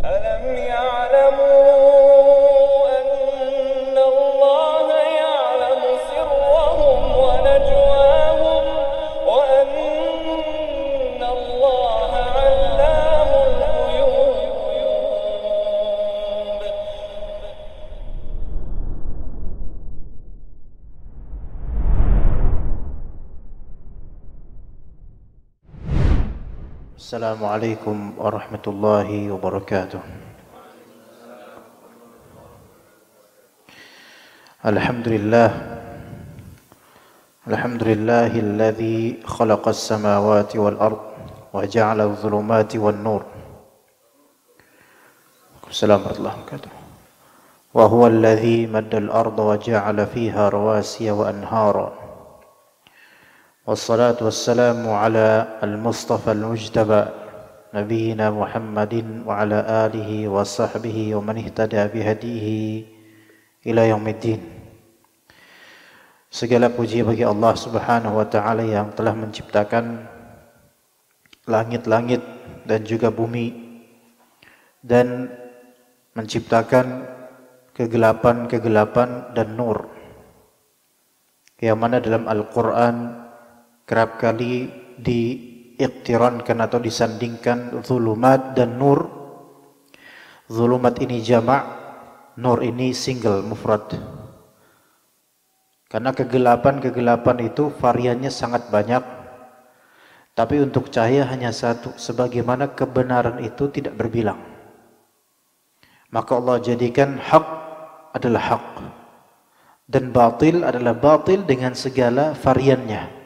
ألم يعلموا أن الله يعلم سرهم ونجواهم وأن الله علام الغيوب. Assalamualaikum warahmatullahi wabarakatuh. Alhamdulillahilladzi khalaqas samawati wal ard wa ja'ala adh-dhulumati wan nur. Assalamualaikum warahmatullahi wabarakatuh. Wa huwa alladzi madda al-arda wa ja'ala fiha rawasiya wa anhara. Wassalatu wassalamu ala al-mustafa al-mujtaba nabiyina Muhammadin wa ala alihi wa sahbihi wa man ihtada bihadihi ila yaumiddin. Segala puji bagi Allah Subhanahu wa taala yang telah menciptakan langit-langit dan juga bumi dan menciptakan kegelapan-kegelapan dan nur. Yang mana dalam Al-Qur'an kerap kali diiktirankan atau disandingkan zulumat dan nur. Zulumat ini jamak, nur ini single, mufrad. Karena kegelapan-kegelapan itu variannya sangat banyak, tapi untuk cahaya hanya satu, sebagaimana kebenaran itu tidak berbilang. Maka Allah jadikan hak adalah hak dan batil adalah batil dengan segala variannya.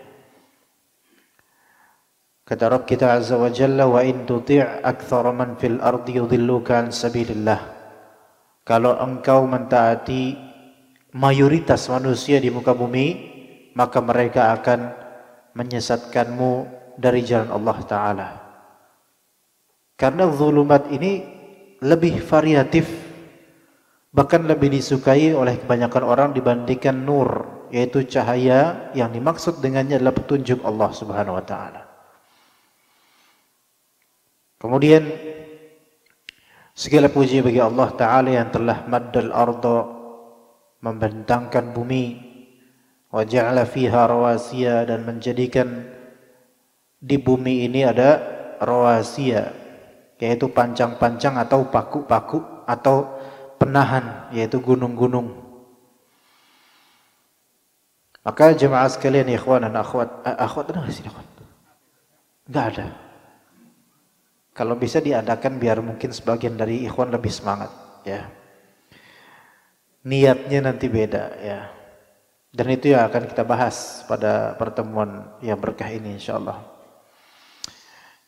Kata Rabb kita Azza wa Jalla, wa in tuti' aktsara man fil ardi yudhilluka an sabilillah. Kalau engkau mentaati mayoritas manusia di muka bumi, maka mereka akan menyesatkanmu dari jalan Allah Ta'ala. Karena zulumat ini lebih variatif, bahkan lebih disukai oleh kebanyakan orang dibandingkan nur, yaitu cahaya yang dimaksud dengannya adalah petunjuk Allah Subhanahu wa Ta'ala. Kemudian segala puji bagi Allah Ta'ala yang telah maddal arda, membentangkan bumi, wa ja'ala fiha rawasiya, dan menjadikan di bumi ini ada rawasiya, yaitu pancang-pancang atau paku-paku atau penahan, yaitu gunung-gunung. Maka jemaah sekalian, ikhwan dan akhwat, ada nggak sih ikhwan? Nggak ada. Kalau bisa diadakan biar mungkin sebagian dari ikhwan lebih semangat, ya. Niatnya nanti beda, ya. Dan itu yang akan kita bahas pada pertemuan yang berkah ini insyaallah.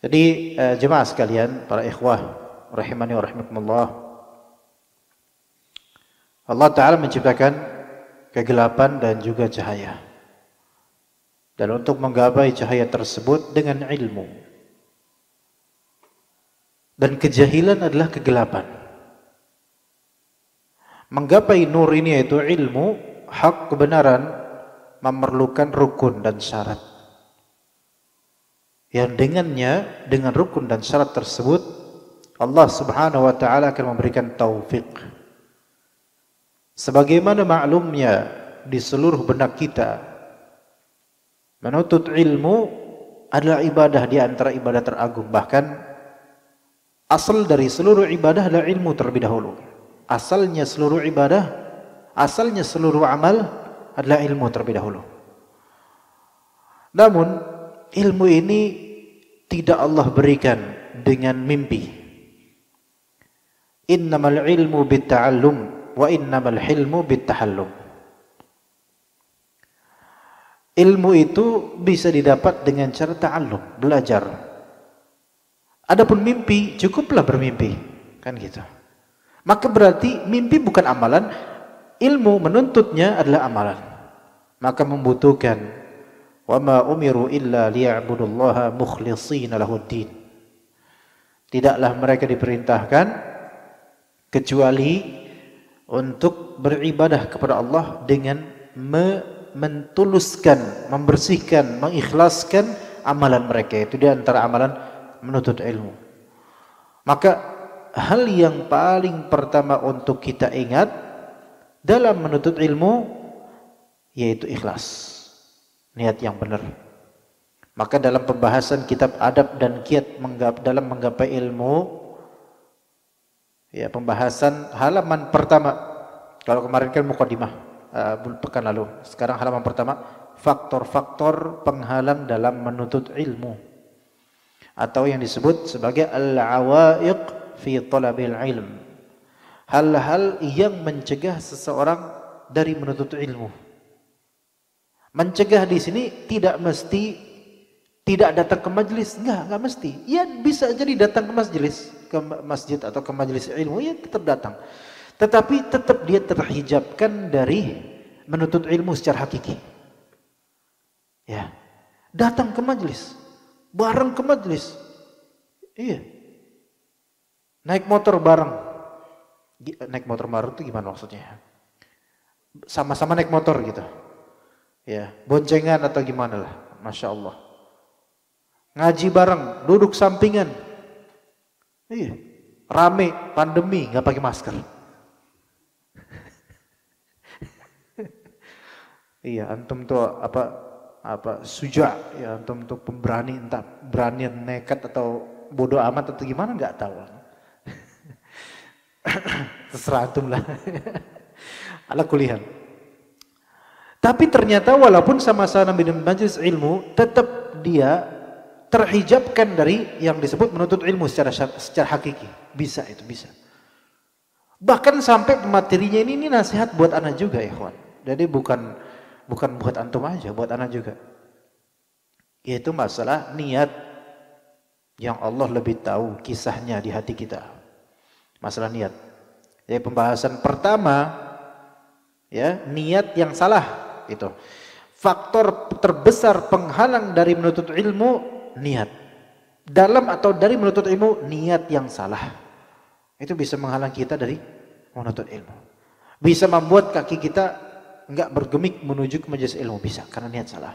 Jadi jemaah sekalian, para ikhwah rahimani wa rahimakumullah, Allah Ta'ala menciptakan kegelapan dan juga cahaya. Dan untuk menggapai cahaya tersebut dengan ilmu. Dan kejahilan adalah kegelapan. Menggapai nur ini yaitu ilmu, hak, kebenaran, memerlukan rukun dan syarat. Yang dengannya, dengan rukun dan syarat tersebut, Allah Subhanahu wa Ta'ala akan memberikan taufik. Sebagaimana maklumnya di seluruh benak kita, menuntut ilmu adalah ibadah di antara ibadah teragung. Bahkan asal dari seluruh ibadah adalah ilmu terlebih dahulu. Asalnya seluruh ibadah, asalnya seluruh amal adalah ilmu terlebih dahulu. Namun ilmu ini tidak Allah berikan dengan mimpi. Innamal ilmu bitta'allum wa innamal hilmu bittahallum. Ilmu itu bisa didapat dengan cara ta'allum, belajar. Adapun mimpi, cukuplah bermimpi, kan gitu. Maka berarti mimpi bukan amalan, ilmu menuntutnya adalah amalan. Maka membutuhkan wa ma umiru illa liya'budullaha mukhlishina lahuddin. Tidaklah mereka diperintahkan kecuali untuk beribadah kepada Allah dengan mentuluskan, membersihkan, mengikhlaskan amalan mereka. Itu di antara amalan menuntut ilmu. Maka hal yang paling pertama untuk kita ingat dalam menuntut ilmu yaitu ikhlas, niat yang benar. Maka dalam pembahasan kitab adab dan kiat dalam menggapai ilmu, ya, pembahasan halaman pertama, kalau kemarin kan mukadimah pekan lalu, sekarang halaman pertama, faktor-faktor penghalang dalam menuntut ilmu, atau yang disebut sebagai al-awaiq fi talabil ilm, hal-hal yang mencegah seseorang dari menuntut ilmu. Mencegah di sini tidak mesti tidak datang ke majelis, enggak mesti. Ya bisa jadi datang ke majelis, ke masjid atau ke majelis ilmu, ya tetap datang. Tetapi tetap dia terhijabkan dari menuntut ilmu secara hakiki. Ya. Datang ke majelis, bareng ke majelis. Iya. Naik motor bareng. Naik motor bareng itu gimana maksudnya? Sama-sama naik motor gitu. Ya, boncengan atau gimana lah. Masya Allah. Ngaji bareng, duduk sampingan. Iya. Rame, pandemi, nggak pakai masker. Iya, antum tuh apa suja, ya antum tuh pemberani, entah berani nekat atau bodoh amat atau gimana nggak tahu. Terserah antum lah. Ala kulihan. Tapi ternyata walaupun sama-sama di majelis ilmu, tetap dia terhijabkan dari yang disebut menuntut ilmu secara hakiki. Bisa itu, bisa. Bahkan sampai materinya ini nasihat buat anak juga, ikhwan. Jadi bukan buat antum aja, buat anak juga. Yaitu masalah niat yang Allah lebih tahu kisahnya di hati kita. Masalah niat. Jadi pembahasan pertama, ya, niat yang salah itu. Faktor terbesar penghalang dari menuntut ilmu, niat. Dalam atau dari menuntut ilmu, niat yang salah. Itu bisa menghalang kita dari menuntut ilmu. Bisa membuat kaki kita enggak bergemik menuju ke majelis ilmu, bisa karena niat salah.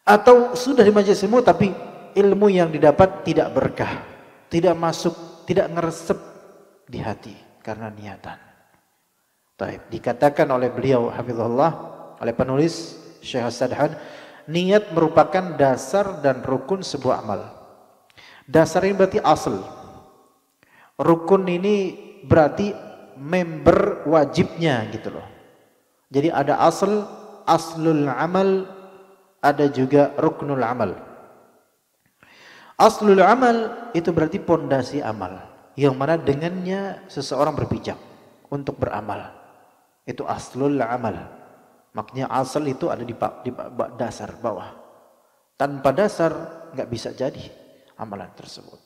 Atau sudah di majelis ilmu tapi ilmu yang didapat tidak berkah, tidak masuk, tidak ngeresep di hati karena niatan. Taib. Dikatakan oleh beliau hafizahullah, oleh penulis Syekh As-Sadhan, niat merupakan dasar dan rukun sebuah amal. Dasar ini berarti asal. Rukun ini berarti member wajibnya gitu loh. Jadi ada aslul amal, ada juga ruknul amal. Aslul amal itu berarti pondasi amal, yang mana dengannya seseorang berpijak untuk beramal. Itu aslul amal. Maknanya asal itu ada di dasar bawah. Tanpa dasar nggak bisa jadi amalan tersebut.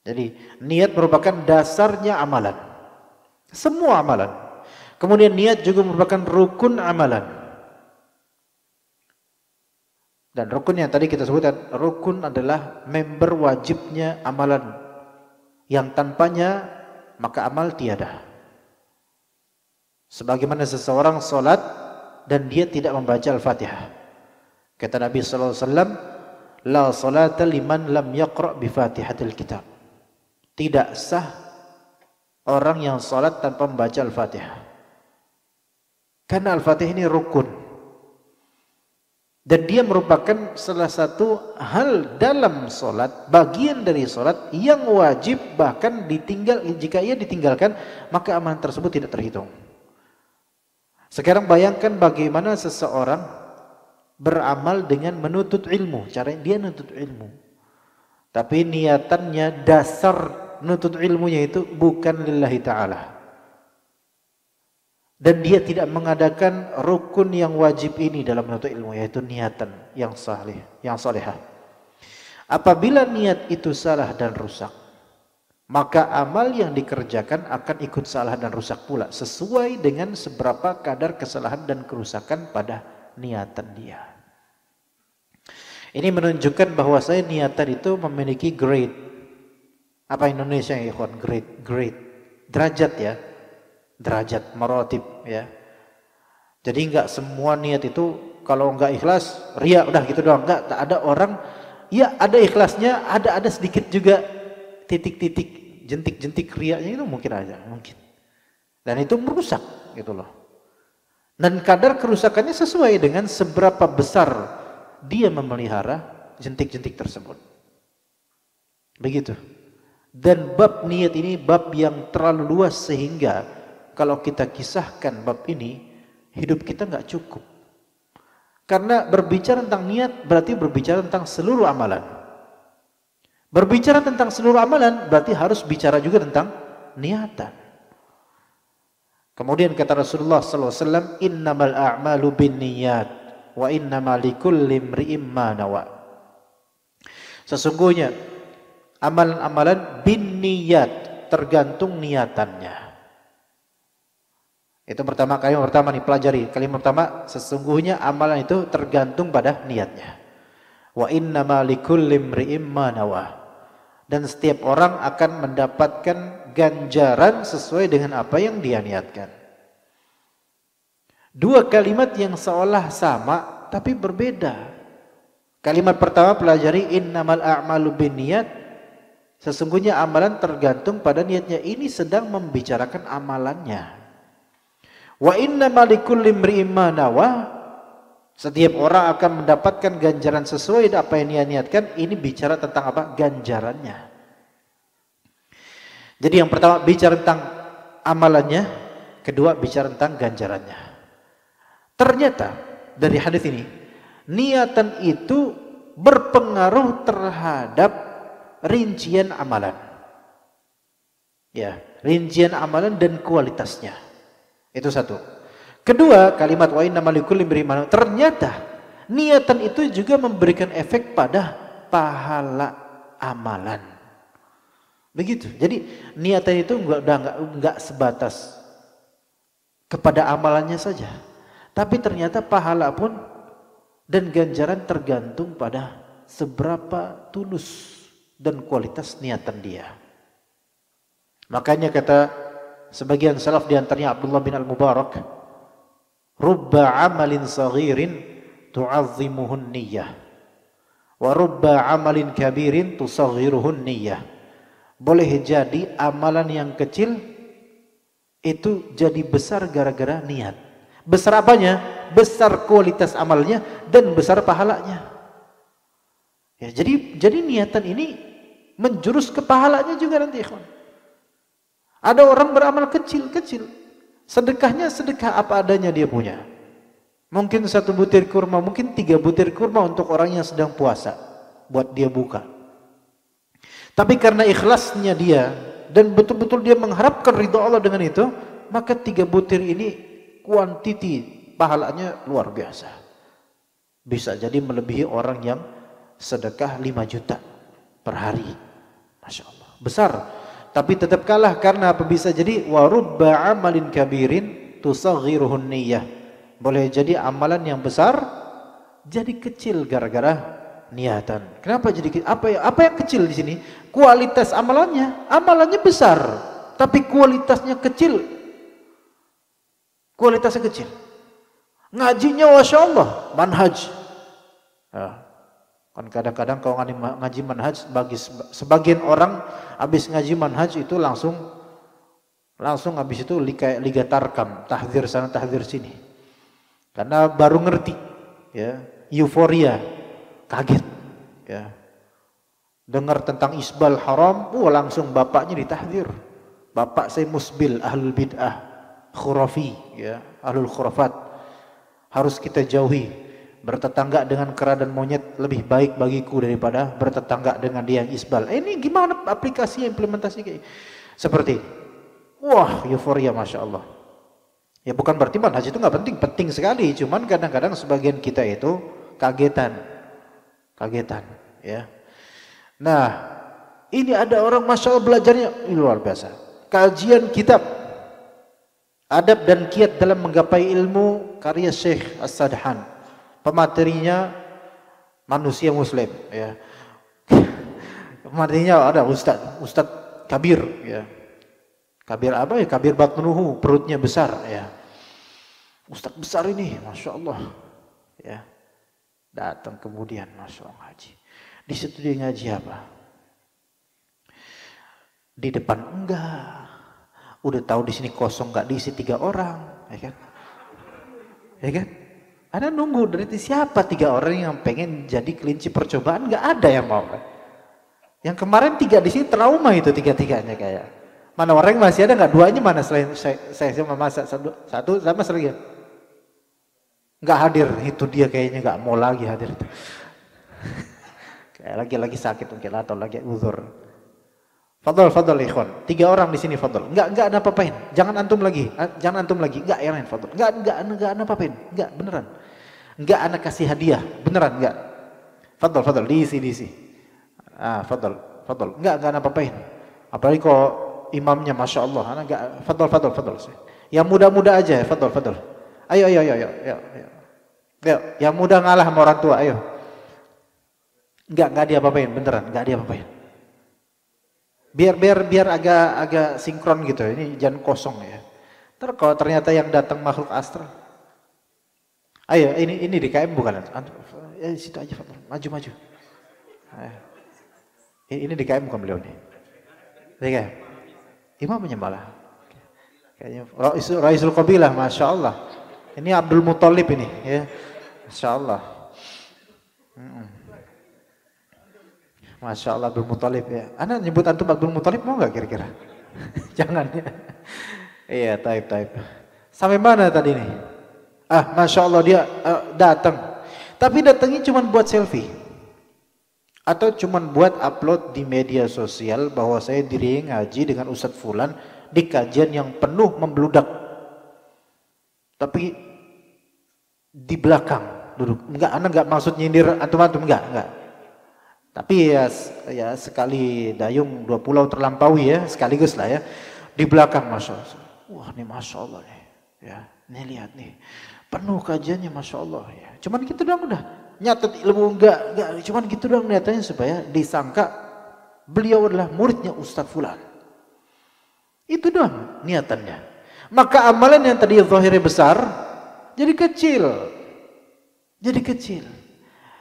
Jadi niat merupakan dasarnya amalan. Semua amalan. Kemudian niat juga merupakan rukun amalan. Dan rukun yang tadi kita sebutkan, rukun adalah member wajibnya amalan. Yang tanpanya maka amal tiada. Sebagaimana seseorang sholat dan dia tidak membaca Al-Fatihah. Kata Nabi sallallahu alaihi wasallam, la salata liman lam yaqra bi Fatihatil kitab. Tidak sah orang yang salat tanpa membaca Al-Fatihah. Karena Al-Fatihah ini rukun. Dan dia merupakan salah satu hal dalam salat, bagian dari salat yang wajib, bahkan jika ia ditinggalkan maka amalan tersebut tidak terhitung. Sekarang bayangkan bagaimana seseorang beramal dengan menuntut ilmu. Caranya dia menuntut ilmu. Tapi niatannya, dasar menuntut ilmunya itu bukan lillahi ta'ala. Dan dia tidak mengadakan rukun yang wajib ini dalam menuntut ilmu, yaitu niatan yang saleh, yang salehah. Apabila niat itu salah dan rusak, maka amal yang dikerjakan akan ikut salah dan rusak pula, sesuai dengan seberapa kadar kesalahan dan kerusakan pada niatan dia. Ini menunjukkan bahwa saya niatan itu memiliki grade. Apa Indonesia ya, ikhwan? Grade. Derajat ya. Derajat, maratib ya. Jadi enggak semua niat itu kalau enggak ikhlas, riya udah gitu doang. Enggak, tak ada orang ya ada ikhlasnya, ada sedikit juga titik-titik jentik-jentik riaknya itu mungkin aja, mungkin. Dan itu merusak gitu loh. Dan kadar kerusakannya sesuai dengan seberapa besar dia memelihara jentik-jentik tersebut. Begitu. Dan bab niat ini bab yang terlalu luas sehingga kalau kita kisahkan bab ini, hidup kita nggak cukup. Karena berbicara tentang niat berarti berbicara tentang seluruh amalan. Berbicara tentang seluruh amalan berarti harus bicara juga tentang niatan. Kemudian kata Rasulullah SAW, innamal a'malu binniyat wa innamal likulli imri'in ma nawa. Sesungguhnya amalan-amalan binniyat, tergantung niatannya. Itu kalimat pertama nih, pelajari. Kalimat pertama, sesungguhnya amalan itu tergantung pada niatnya. Wa innamal likulli imri'in ma nawa. Dan setiap orang akan mendapatkan ganjaran sesuai dengan apa yang dia niatkan. Dua kalimat yang seolah sama tapi berbeda. Kalimat pertama pelajari innamal a'malu binniyat. Sesungguhnya amalan tergantung pada niatnya. Ini sedang membicarakan amalannya. Wa innamal likulli imri'in ma nawa. Setiap orang akan mendapatkan ganjaran sesuai dengan apa yang dia niatkan. Ini bicara tentang apa? Ganjarannya. Jadi yang pertama bicara tentang amalannya, kedua bicara tentang ganjarannya. Ternyata dari hadis ini, niatan itu berpengaruh terhadap rincian amalan. Ya, rincian amalan dan kualitasnya. Itu satu. Kedua, kalimat wa innamal likulli imri'in ma nawa. Ternyata niatan itu juga memberikan efek pada pahala amalan. Begitu. Jadi niatan itu enggak sebatas kepada amalannya saja. Tapi ternyata pahala pun dan ganjaran tergantung pada seberapa tulus dan kualitas niatan dia. Makanya kata sebagian salaf di antaranya Abdullah bin Al-Mubarak, rubba amalin saghirin tu'azzimuhun niyyah wa rubba amalin kabirin tusaghiruhun niyyah. Boleh jadi amalan yang kecil itu jadi besar gara-gara niat. Besar apanya? Besar kualitas amalnya dan besar pahalanya. Ya, jadi niatan ini menjurus ke pahalanya juga nanti, ikhwan. Ada orang beramal kecil-kecil, sedekahnya sedekah apa adanya dia punya. Mungkin 1 butir kurma, mungkin 3 butir kurma untuk orang yang sedang puasa, buat dia buka. Tapi karena ikhlasnya dia dan betul-betul dia mengharapkan ridha Allah dengan itu, maka 3 butir ini kuantiti pahalanya luar biasa. Bisa jadi melebihi orang yang sedekah 5 juta per hari. Masya Allah. Besar. Tapi tetap kalah karena apa? Bisa jadi warubba amalin kabirin tusaghiruhun niyyah. Boleh jadi amalan yang besar jadi kecil gara-gara niatan. Kenapa jadi apa yang kecil di sini? Kualitas amalannya. Amalannya besar, tapi kualitasnya kecil. Kualitasnya kecil. Ngajinya Masya Allah, manhaj. Ya. Kan kadang-kadang kalau ngaji manhaj, bagi sebagian orang habis ngaji manhaj itu langsung habis itu liga tarkam, tahdzir sana tahdzir sini. Karena baru ngerti, ya, euforia, kaget, ya. Dengar tentang isbal haram, langsung bapaknya ditahdzir. Bapak saya musbil, ahlul bid'ah, khurafi, ya, ahlul khurafat. Harus kita jauhi. Bertetangga dengan kera dan monyet lebih baik bagiku daripada bertetangga dengan dia yang isbal. Ini gimana aplikasi implementasi kayak seperti ini? Wah, euforia Masya Allah. Ya bukan berarti manhaj itu nggak penting, penting sekali. Cuman kadang-kadang sebagian kita itu kagetan, ya. Nah, ini ada orang Masya Allah belajarnya luar biasa. Kajian kitab Adab dan Kiat dalam Menggapai Ilmu karya Syekh As-Sadhan. Pematerinya manusia muslim, ya. Pematerinya ada Ustaz Kabir, ya. Kabir apa ya? Kabir batnuhu, perutnya besar, ya. Ustaz besar ini, Masya Allah, ya. Datang kemudian, Masya Allah, ngaji. Di situ dia ngaji apa? Di depan enggak. Udah tahu di sini kosong nggak diisi 3 orang, ya kan? Ya kan? Anda nunggu dari siapa 3 orang yang pengen jadi kelinci percobaan, nggak ada yang mau. Yang kemarin 3 di sini trauma itu 3-3-nya kayak. Mana orang masih ada nggak? Duanya mana selain saya sama Masa satu sama lagi? Nggak hadir, itu dia kayaknya nggak mau lagi hadir itu. Kayak lagi sakit mungkin atau lagi uzur. Fadol ikhwan. 3 orang di sini fadol. Enggak ada apa-apain. Jangan antum lagi. Enggak yang lain fadol. Enggak ada apa-apain. Enggak beneran. Enggak anak kasih hadiah. Beneran enggak. Fadol diisi. Fadol. Enggak ada apa-apain. Apalagi kok imamnya Masya Allah. Anak enggak fadol. Yang muda-muda aja ya, fadol. Ayo. Yang muda ngalah sama orang tua, ayo. Enggak diapa-apain, beneran enggak diapa-apain. Biar agak sinkron gitu. Ini jangan kosong ya. Terus kalau ternyata yang datang makhluk astral. Ayo, ini di KM bukan? Ya situ aja, maju. Ayo. Ini di KM bukan beliau nih. Di KM. Imamnya malah. Kayaknya Raisul Qabilah, Masya Allah. Ini Abdul Muthalib ini, ya. Masya Allah. Masya Allah Abdul Muthalib ya. Anda nyebut antum Abdul Muthalib mau nggak kira-kira? Jangan ya. Iya, taib. Sampai mana tadi nih? Masya Allah dia datang. Tapi datangnya cuma buat selfie. Atau cuma buat upload di media sosial bahwa saya diri ngaji dengan Ustadz Fulan di kajian yang penuh membludak. Tapi di belakang duduk. Anda nggak maksud nyindir antum-antum enggak. Tapi ya sekali dayung 2 pulau terlampaui ya, sekaligus lah ya. Di belakang Masya Allah. Wah ini Masya Allah nih. Ya, ini lihat nih. Penuh kajiannya Masya Allah ya. Cuman gitu doang udah. Nyatet ilmu enggak. Cuman gitu doang niatannya supaya disangka beliau adalah muridnya Ustadz Fulan. Itu doang niatannya. Maka amalan yang tadi zahirnya besar jadi kecil.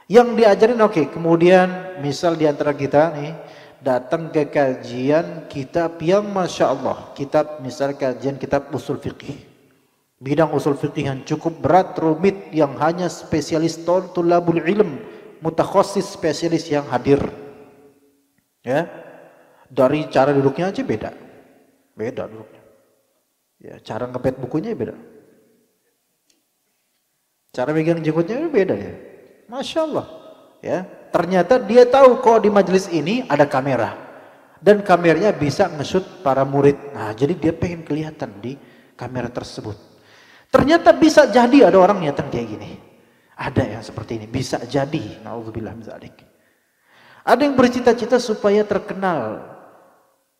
Yang diajarin oke. Kemudian misal diantara kita nih datang ke kajian kitab yang Masya Allah, kajian kitab usul fiqih, bidang usul fiqih yang cukup berat, rumit, yang hanya spesialis tulabul ilm, mutakhassis spesialis yang hadir ya. Dari cara duduknya aja beda duduknya ya, cara ngepet bukunya beda, cara megang jenggotnya beda ya. Masya Allah ya, ternyata dia tahu kok di majelis ini ada kamera dan kameranya bisa nge-shoot para murid. Nah jadi dia pengen kelihatan di kamera tersebut. Ternyata bisa jadi ada orang niatan kayak gini, ada yang seperti ini, bisa jadi. Na'udzubillah min dzalik. Ada yang bercita-cita supaya terkenal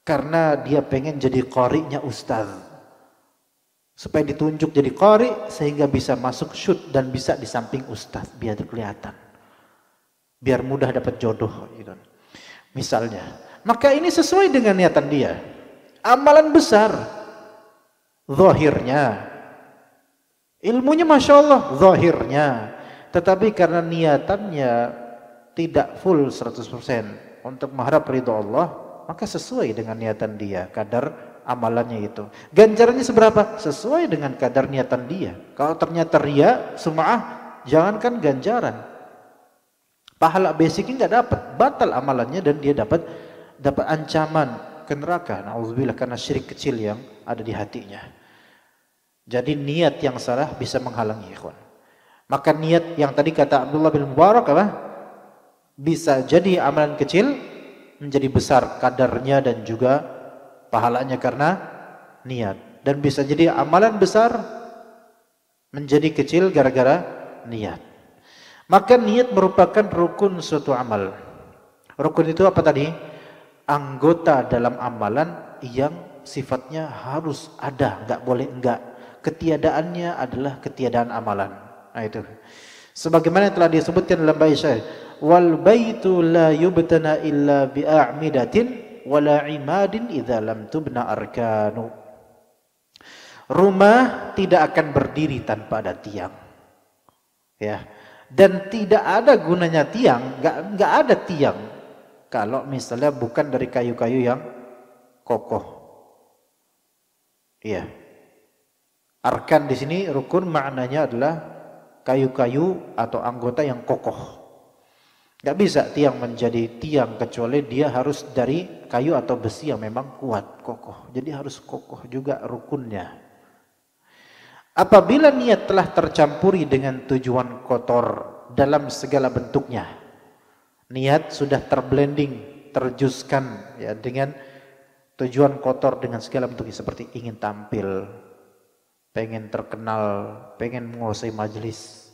karena dia pengen jadi qari'nya ustaz, supaya ditunjuk jadi qari sehingga bisa masuk shoot dan bisa di samping ustaz biar kelihatan, biar mudah dapat jodoh gitu misalnya. Maka ini sesuai dengan niatan dia, amalan besar zahirnya, ilmunya Masya Allah zahirnya, tetapi karena niatannya tidak full 100% untuk mengharap ridho Allah, maka sesuai dengan niatan dia kadar amalannya itu. Ganjarannya seberapa? Sesuai dengan kadar niatan dia. Kalau ternyata ria, sum'ah, jangankan ganjaran, pahala basicnya nggak dapat, batal amalannya dan dia dapat ancaman ke neraka. Na'udzubillah, karena syirik kecil yang ada di hatinya. Jadi niat yang salah bisa menghalangi ikhwan. Maka niat yang tadi kata Abdullah bin Mubarak apa? Bisa jadi amalan kecil menjadi besar kadarnya dan juga pahalanya karena niat, dan bisa jadi amalan besar menjadi kecil gara-gara niat. Maka niat merupakan rukun suatu amal. Rukun itu apa tadi? Anggota dalam amalan yang sifatnya harus ada, nggak boleh enggak. Ketiadaannya adalah ketiadaan amalan. Nah itu. Sebagaimana telah disebutkan dalam bait syair, wal baitu la yubtana illa bi a'midatin wala imadin idza lam tubna arkanu. Rumah tidak akan berdiri tanpa ada tiang. Ya. Dan tidak ada gunanya tiang, enggak ada tiang kalau misalnya bukan dari kayu-kayu yang kokoh. Iya. Arkan di sini rukun maknanya adalah kayu-kayu atau anggota yang kokoh. Gak bisa tiang menjadi tiang kecuali dia harus dari kayu atau besi yang memang kuat, kokoh. Jadi harus kokoh juga rukunnya. Apabila niat telah tercampuri dengan tujuan kotor dalam segala bentuknya, niat sudah terblending, terjuskan ya dengan tujuan kotor dengan segala bentuknya, seperti ingin tampil, pengen terkenal, pengen menguasai majelis.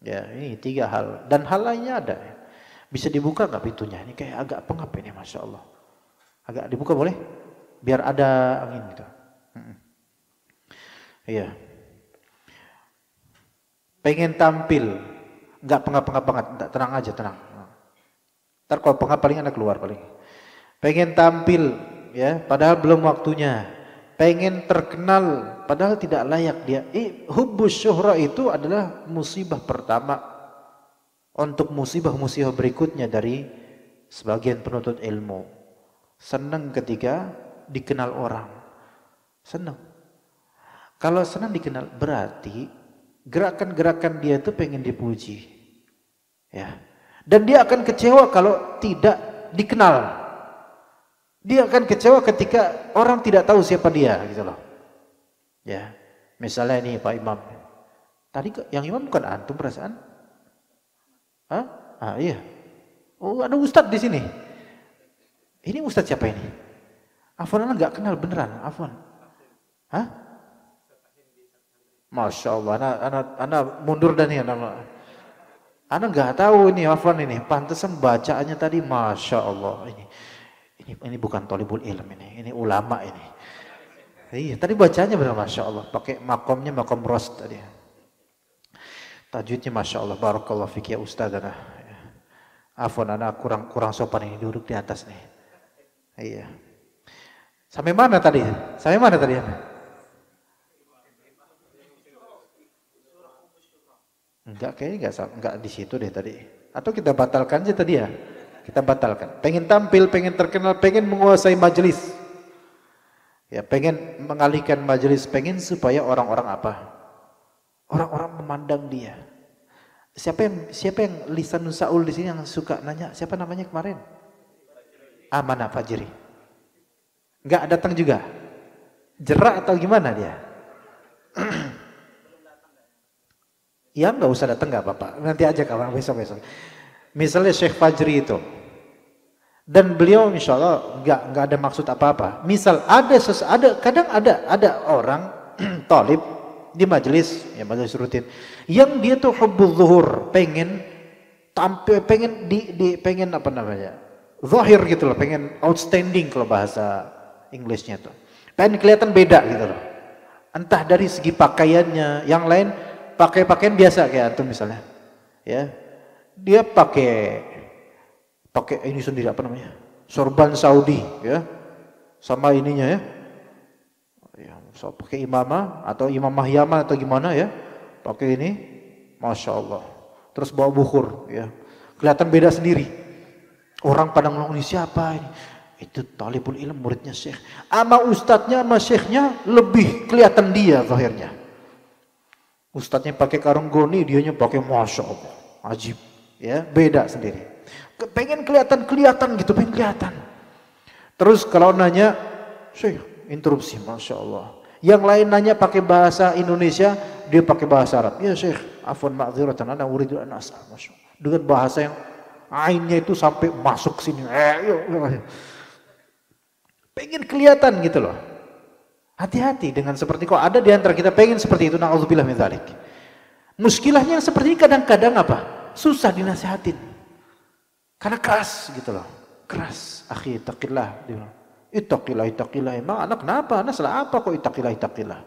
Ya, ini 3 hal. Dan hal lainnya ada. Bisa dibuka nggak pintunya? Ini kayak agak pengap ini, Masya Allah. Agak dibuka boleh? Biar ada angin gitu. Iya. Pengen tampil, nggak pengap-pengap banget, tenang aja, tenang. Ntar kalau pengap paling ada keluar paling. Pengen tampil, ya, padahal belum waktunya. Pengen terkenal, padahal tidak layak dia. Hubbus syuhra itu adalah musibah pertama untuk musibah-musibah berikutnya dari sebagian penuntut ilmu. Senang ketika dikenal orang. Senang. Kalau senang dikenal berarti gerakan-gerakan dia itu pengen dipuji. Ya. Dan dia akan kecewa kalau tidak dikenal. Dia akan kecewa ketika orang tidak tahu siapa dia gitu loh. Ya. Misalnya ini Pak Imam. Tadi yang imam bukan antum perasaan? Hah? Ah iya. Oh ada ustadz di sini. Ini ustadz siapa ini? Afwan, anak nggak kenal beneran. Afwan. Hah? Masya Allah. Anak mundur dan ini anak nggak tahu ini Afwan ini. Pantesan bacaannya tadi Masya Allah. Ini bukan thalibul ilm ini. Ini ulama ini. Iya. Tadi bacanya benar Masya Allah. Pakai makomnya makom ros tadi. Tajwidnya Masya Allah, barakallahu fiki ya Ustaz. Afwan, anak kurang sopan ini duduk di atas nih. Iya. Sampai mana tadi? Sampai mana tadi? Enggak, kayaknya enggak di situ deh tadi. Atau kita batalkan aja tadi ya? Kita batalkan. Pengen tampil, pengen terkenal, pengen menguasai majelis. Ya, pengen mengalihkan majelis, pengen supaya orang-orang apa? Orang-orang memandang dia. Siapa yang Lisanul Saul di sini yang suka nanya, siapa namanya kemarin? Mana Fajri? Enggak datang juga. Jerak atau gimana dia? Ya enggak usah datang enggak apa-apa. Nanti aja kawan besok-besok. Misalnya Syekh Fajri itu. Dan beliau insya Allah enggak ada maksud apa-apa. Misal kadang ada orang talib di majelis, ya majelis rutin, yang dia tuh hubbul zuhur, pengen tampil, pengen apa namanya, zahir gitu loh, pengen outstanding kalau bahasa Inggrisnya tuh, pengen kelihatan beda gitu loh, entah dari segi pakaiannya, yang lain pakai pakaian biasa kayak antum misalnya, ya, dia pakai ini sendiri apa namanya, sorban Saudi, ya, sama ininya ya. So, pakai imamah atau imamah Yaman atau gimana ya, pakai ini, Masya Allah, terus bawa bukhur ya, kelihatan beda sendiri, orang pada ngomong ini siapa ini, itu talibul ilm muridnya syekh, ama ustadznya sama syekhnya lebih kelihatan dia zahirnya, ustadznya pakai karung goni, dianya pakai Masya Allah, ajib ya, beda sendiri, pengen kelihatan gitu, pengen kelihatan. Terus kalau nanya syekh, interupsi Masya Allah. Yang lain nanya pakai bahasa Indonesia, dia pakai bahasa Arab. Ya Syekh, afwan ma'dziratan ana uridu an as'al. Dengan bahasa yang ainnya itu sampai masuk sini. Pengen kelihatan gitu loh. Hati-hati dengan seperti kok ada di antara kita pengen seperti itu, na'udzubillah min dzalik. Muskilahnya seperti ini kadang-kadang apa? Susah dinasihatin. Karena keras gitu loh. Keras. Akhi, taqillah dia bilang. Ittaqillah. Emang anak kenapa? Anak salah apa kok ittaqillah?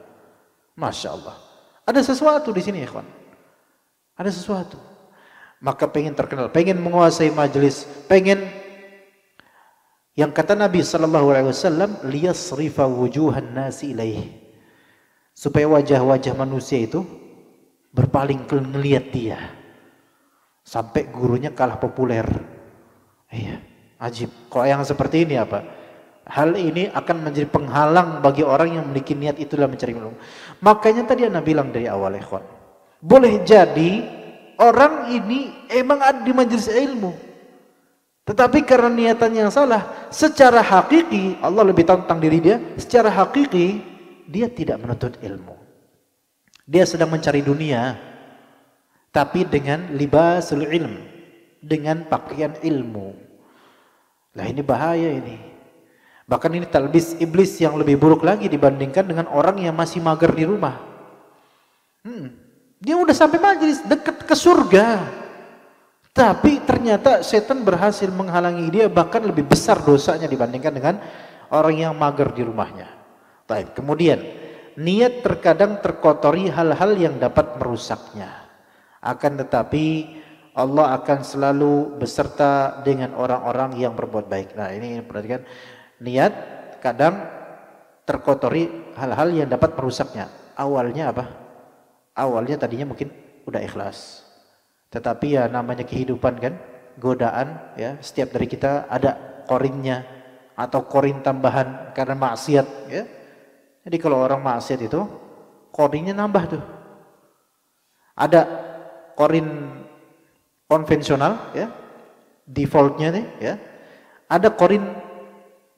Masya Allah. Ada sesuatu di sini, ikhwan. Ada sesuatu. Maka pengen terkenal, pengen menguasai majelis, pengen yang kata Nabi SAW, liyasrifa wujuhan nasi ilaih. Supaya wajah-wajah manusia itu berpaling melihat dia. Sampai gurunya kalah populer. Iya, ajib. Kalau yang seperti ini apa? Hal ini akan menjadi penghalang bagi orang yang memiliki niat itulah mencari ilmu. Makanya tadi Anda bilang dari awal, ikhwan, boleh jadi orang ini emang ada di majelis ilmu, tetapi karena niatannya yang salah, secara hakiki Allah lebih tahu tentang diri dia. Secara hakiki dia tidak menuntut ilmu, dia sedang mencari dunia, tapi dengan libasul ilm, dengan pakaian ilmu. Lah ini bahaya ini. Bahkan ini talbis iblis yang lebih buruk lagi dibandingkan dengan orang yang masih mager di rumah. Dia udah sampai majelis, dekat ke surga, tapi ternyata setan berhasil menghalangi dia, bahkan lebih besar dosanya dibandingkan dengan orang yang mager di rumahnya. Baik, kemudian niat terkadang terkotori hal-hal yang dapat merusaknya. Akan tetapi Allah akan selalu beserta dengan orang-orang yang berbuat baik. Nah ini perhatikan, niat kadang terkotori hal-hal yang dapat merusaknya. Awalnya apa? Awalnya tadinya mungkin udah ikhlas, tetapi ya namanya kehidupan kan, godaan ya. Setiap dari kita ada korinnya atau korin tambahan karena maksiat ya. Jadi kalau orang maksiat itu korinnya nambah tuh. Ada korin konvensional ya, defaultnya nih ya. Ada korin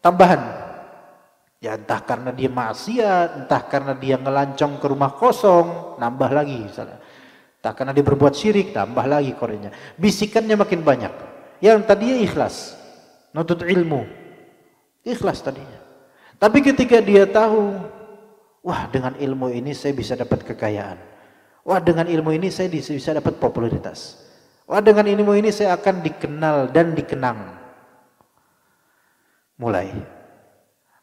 tambahan, ya entah karena dia maksiat, entah karena dia ngelancong ke rumah kosong, nambah lagi misalnya. Entah karena dia berbuat syirik, tambah lagi korinnya. Bisikannya makin banyak. Yang tadinya ikhlas, nuntut ilmu, ikhlas tadinya. Tapi ketika dia tahu, wah dengan ilmu ini saya bisa dapat kekayaan. Wah dengan ilmu ini saya bisa dapat popularitas. Wah dengan ilmu ini saya akan dikenal dan dikenang.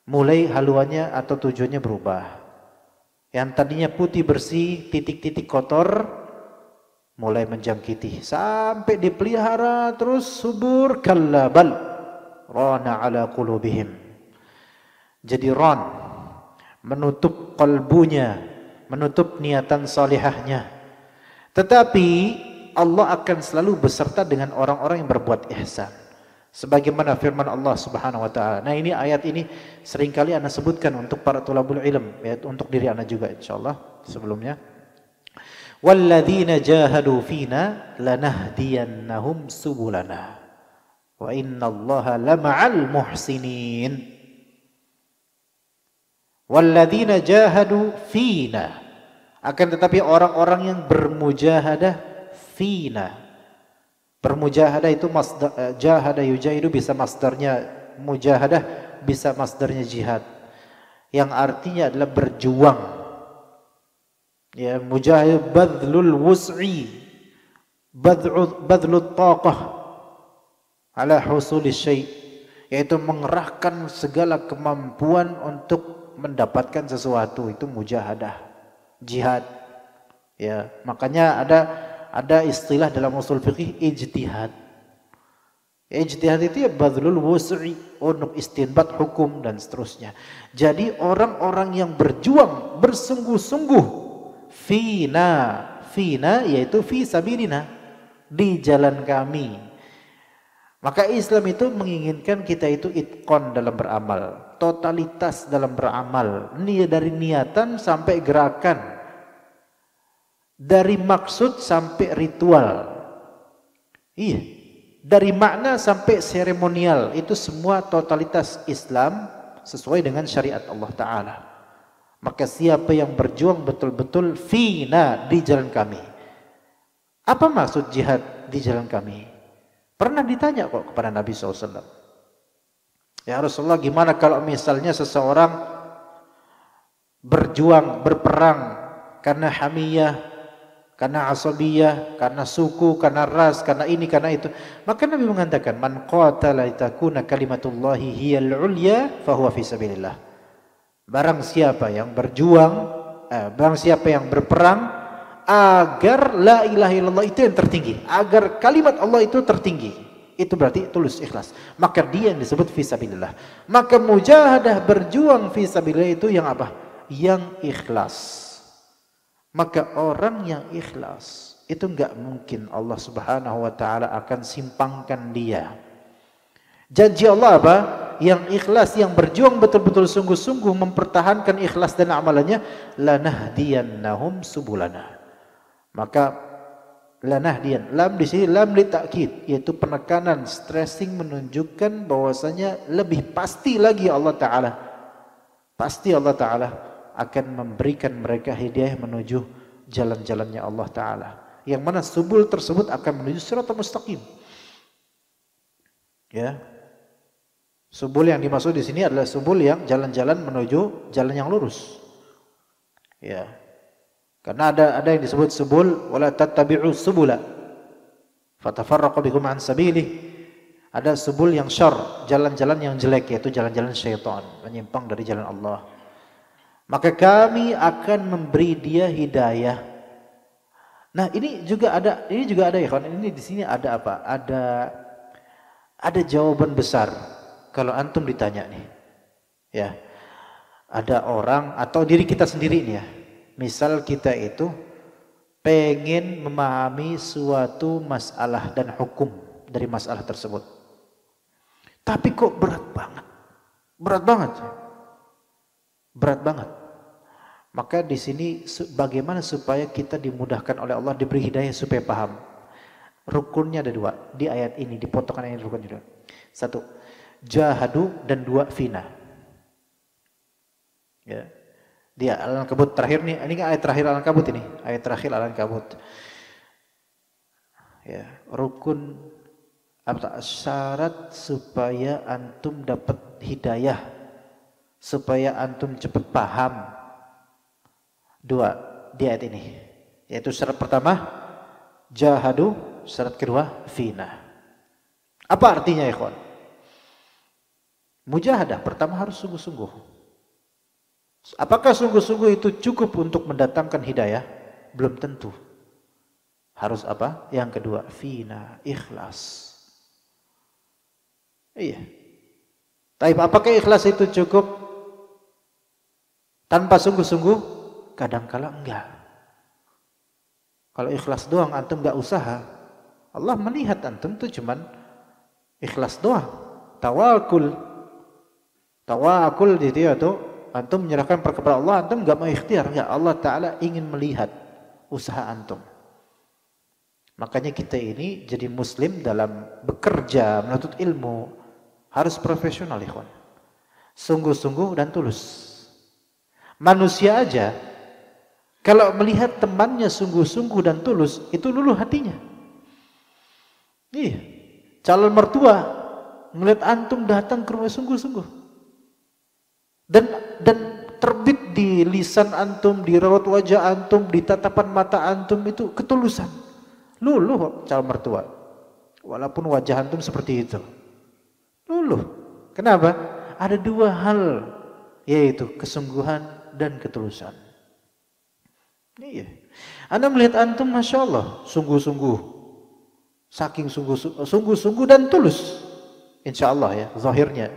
Mulai haluannya atau tujuannya berubah. Yang tadinya putih bersih, titik-titik kotor, mulai menjangkiti sampai dipelihara terus subur. Kalla bal rana ala qulubihim. Jadi ron, menutup kalbunya, menutup niatan salihahnya. Tetapi Allah akan selalu beserta dengan orang-orang yang berbuat ihsan. Sebagaimana firman Allah Subhanahu wa taala. Nah, ini ayat ini seringkali ana sebutkan untuk para thalabul ilm, ya, untuk diri ana juga insyaallah sebelumnya. Walladzina jahadu fina lanahdiyannahum subulana wa innallaha lama'al muhsinin. Walladzina jahadu fina, akan tetapi orang-orang yang bermujahadah fina. Bermujahadah itu masdar, jahada yujahidu bisa masdarnya mujahadah, bisa masdarnya jihad, yang artinya adalah berjuang. Ya, mujahid badlul wus'i, badlut taqah ala husuli syai', yaitu mengerahkan segala kemampuan untuk mendapatkan sesuatu, itu mujahadah, jihad. Ya, makanya ada istilah dalam usul fikih ijtihad. Ijtihad itu ya badlul wus'i, untuk istinbat hukum dan seterusnya. Jadi orang-orang yang berjuang bersungguh-sungguh fina yaitu fi sabilina, di jalan kami. Maka Islam itu menginginkan kita itu itqon dalam beramal, totalitas dalam beramal, dari niatan sampai gerakan, dari maksud sampai ritual, iya, dari makna sampai seremonial, itu semua totalitas Islam sesuai dengan syariat Allah Ta'ala. Maka siapa yang berjuang betul-betul fina, di jalan kami. Apa maksud jihad di jalan kami? Pernah ditanya kok kepada Nabi SAW. Ya Rasulullah, gimana kalau misalnya seseorang berjuang, berperang karena hamiyah, karena asabiyah, karena suku, karena ras, karena ini, karena itu. Maka Nabi mengatakan, man qatala litakuna kalimatullahi hiyal ulya fahuwa fi sabilillah. Barang siapa yang berjuang, barang siapa yang berperang agar la ilaha illallah itu yang tertinggi, agar kalimat Allah itu tertinggi, itu berarti tulus ikhlas, maka dia yang disebut fi sabilillah. Maka mujahadah, berjuang fi sabilillah itu yang apa? Yang ikhlas. Maka orang yang ikhlas itu enggak mungkin Allah Subhanahu wa taala akan simpangkan dia. Janji Allah apa? Yang ikhlas, yang berjuang betul-betul sungguh-sungguh mempertahankan ikhlas dan amalannya, lanahdiyannahum subulana. Maka lanahdiyan, lam di sini lam li ta'kid, yaitu penekanan, stressing menunjukkan bahwasanya lebih pasti lagi Allah Ta'ala, pasti Allah Ta'ala akan memberikan mereka hidayah menuju jalan-jalannya Allah Ta'ala, yang mana subul tersebut akan menuju siratal mustaqim. Ya, subul yang dimaksud di sini adalah subul yang jalan-jalan menuju jalan yang lurus. Ya, karena ada yang disebut subul, wala tattabi'u subula fatafarraqu bikum an sabilih. Ada subul yang syarr, jalan-jalan yang jelek, yaitu jalan-jalan syaitan, menyimpang dari jalan Allah. Maka kami akan memberi dia hidayah. Nah, ini juga ada ya kawan. Ini di sini ada apa? Ada jawaban besar kalau antum ditanya nih. Ya. Ada orang atau diri kita sendiri nih ya. Misal kita itu pengen memahami suatu masalah dan hukum dari masalah tersebut. Tapi kok berat banget. Berat banget. Berat banget. Maka di sini bagaimana supaya kita dimudahkan oleh Allah, diberi hidayah supaya paham. Rukunnya ada dua. Di ayat ini, di potongan ayat rukun juga. Satu, jahadu, dan dua, fina. Ya. Dia Al-Ankabut terakhir nih, ini ayat terakhir Al-Ankabut ini, ayat terakhir Al-Ankabut. Ya, rukun syarat supaya antum dapat hidayah, supaya antum cepat paham. Dua di ayat ini, yaitu syarat pertama jahadu, syarat kedua fina. Apa artinya ya kawan? Mujahadah pertama harus sungguh-sungguh. Apakah sungguh-sungguh itu cukup untuk mendatangkan hidayah? Belum tentu. Harus apa? Yang kedua, fina, ikhlas. Iya. Tapi apakah ikhlas itu cukup tanpa sungguh-sungguh? Kadangkala enggak. Kalau ikhlas doang antum enggak usaha, Allah melihat antum itu cuman ikhlas doang. Tawakul gitu ya tuh. Antum menyerahkan kepada Allah, antum enggak mau ikhtiar, enggak. Allah Ta'ala ingin melihat usaha antum. Makanya kita ini jadi muslim dalam bekerja, menuntut ilmu, harus profesional ikhwan. Sungguh-sungguh dan tulus. Manusia aja, kalau melihat temannya sungguh-sungguh dan tulus, itu luluh hatinya. Iya, calon mertua, melihat antum datang ke rumah sungguh-sungguh. Dan terbit di lisan antum, di raut wajah antum, di tatapan mata antum itu ketulusan. Luluh calon mertua. Walaupun wajah antum seperti itu. Luluh. Kenapa? Ada dua hal, yaitu kesungguhan dan ketulusan. Iya. Anda melihat antum, masya Allah, sungguh-sungguh, saking sungguh-sungguh dan tulus. Insya Allah ya, zahirnya.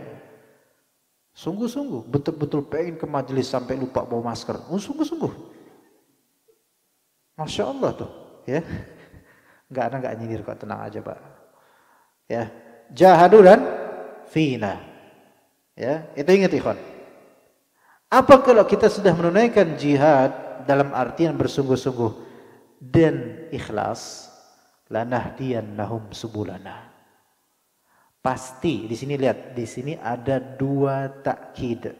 Sungguh-sungguh, betul-betul pengen ke majelis sampai lupa bawa masker. Oh, sungguh-sungguh. Masya Allah tuh, ya. Enggak nyindir kok, tenang aja Pak. Ya, jahadu dan fina. Ya, itu ingat ikhwan. Apa kalau kita sudah menunaikan jihad dalam artian bersungguh-sungguh dan ikhlas, lanahdiyannahum subulana. Pasti di sini lihat, di sini ada dua takkid.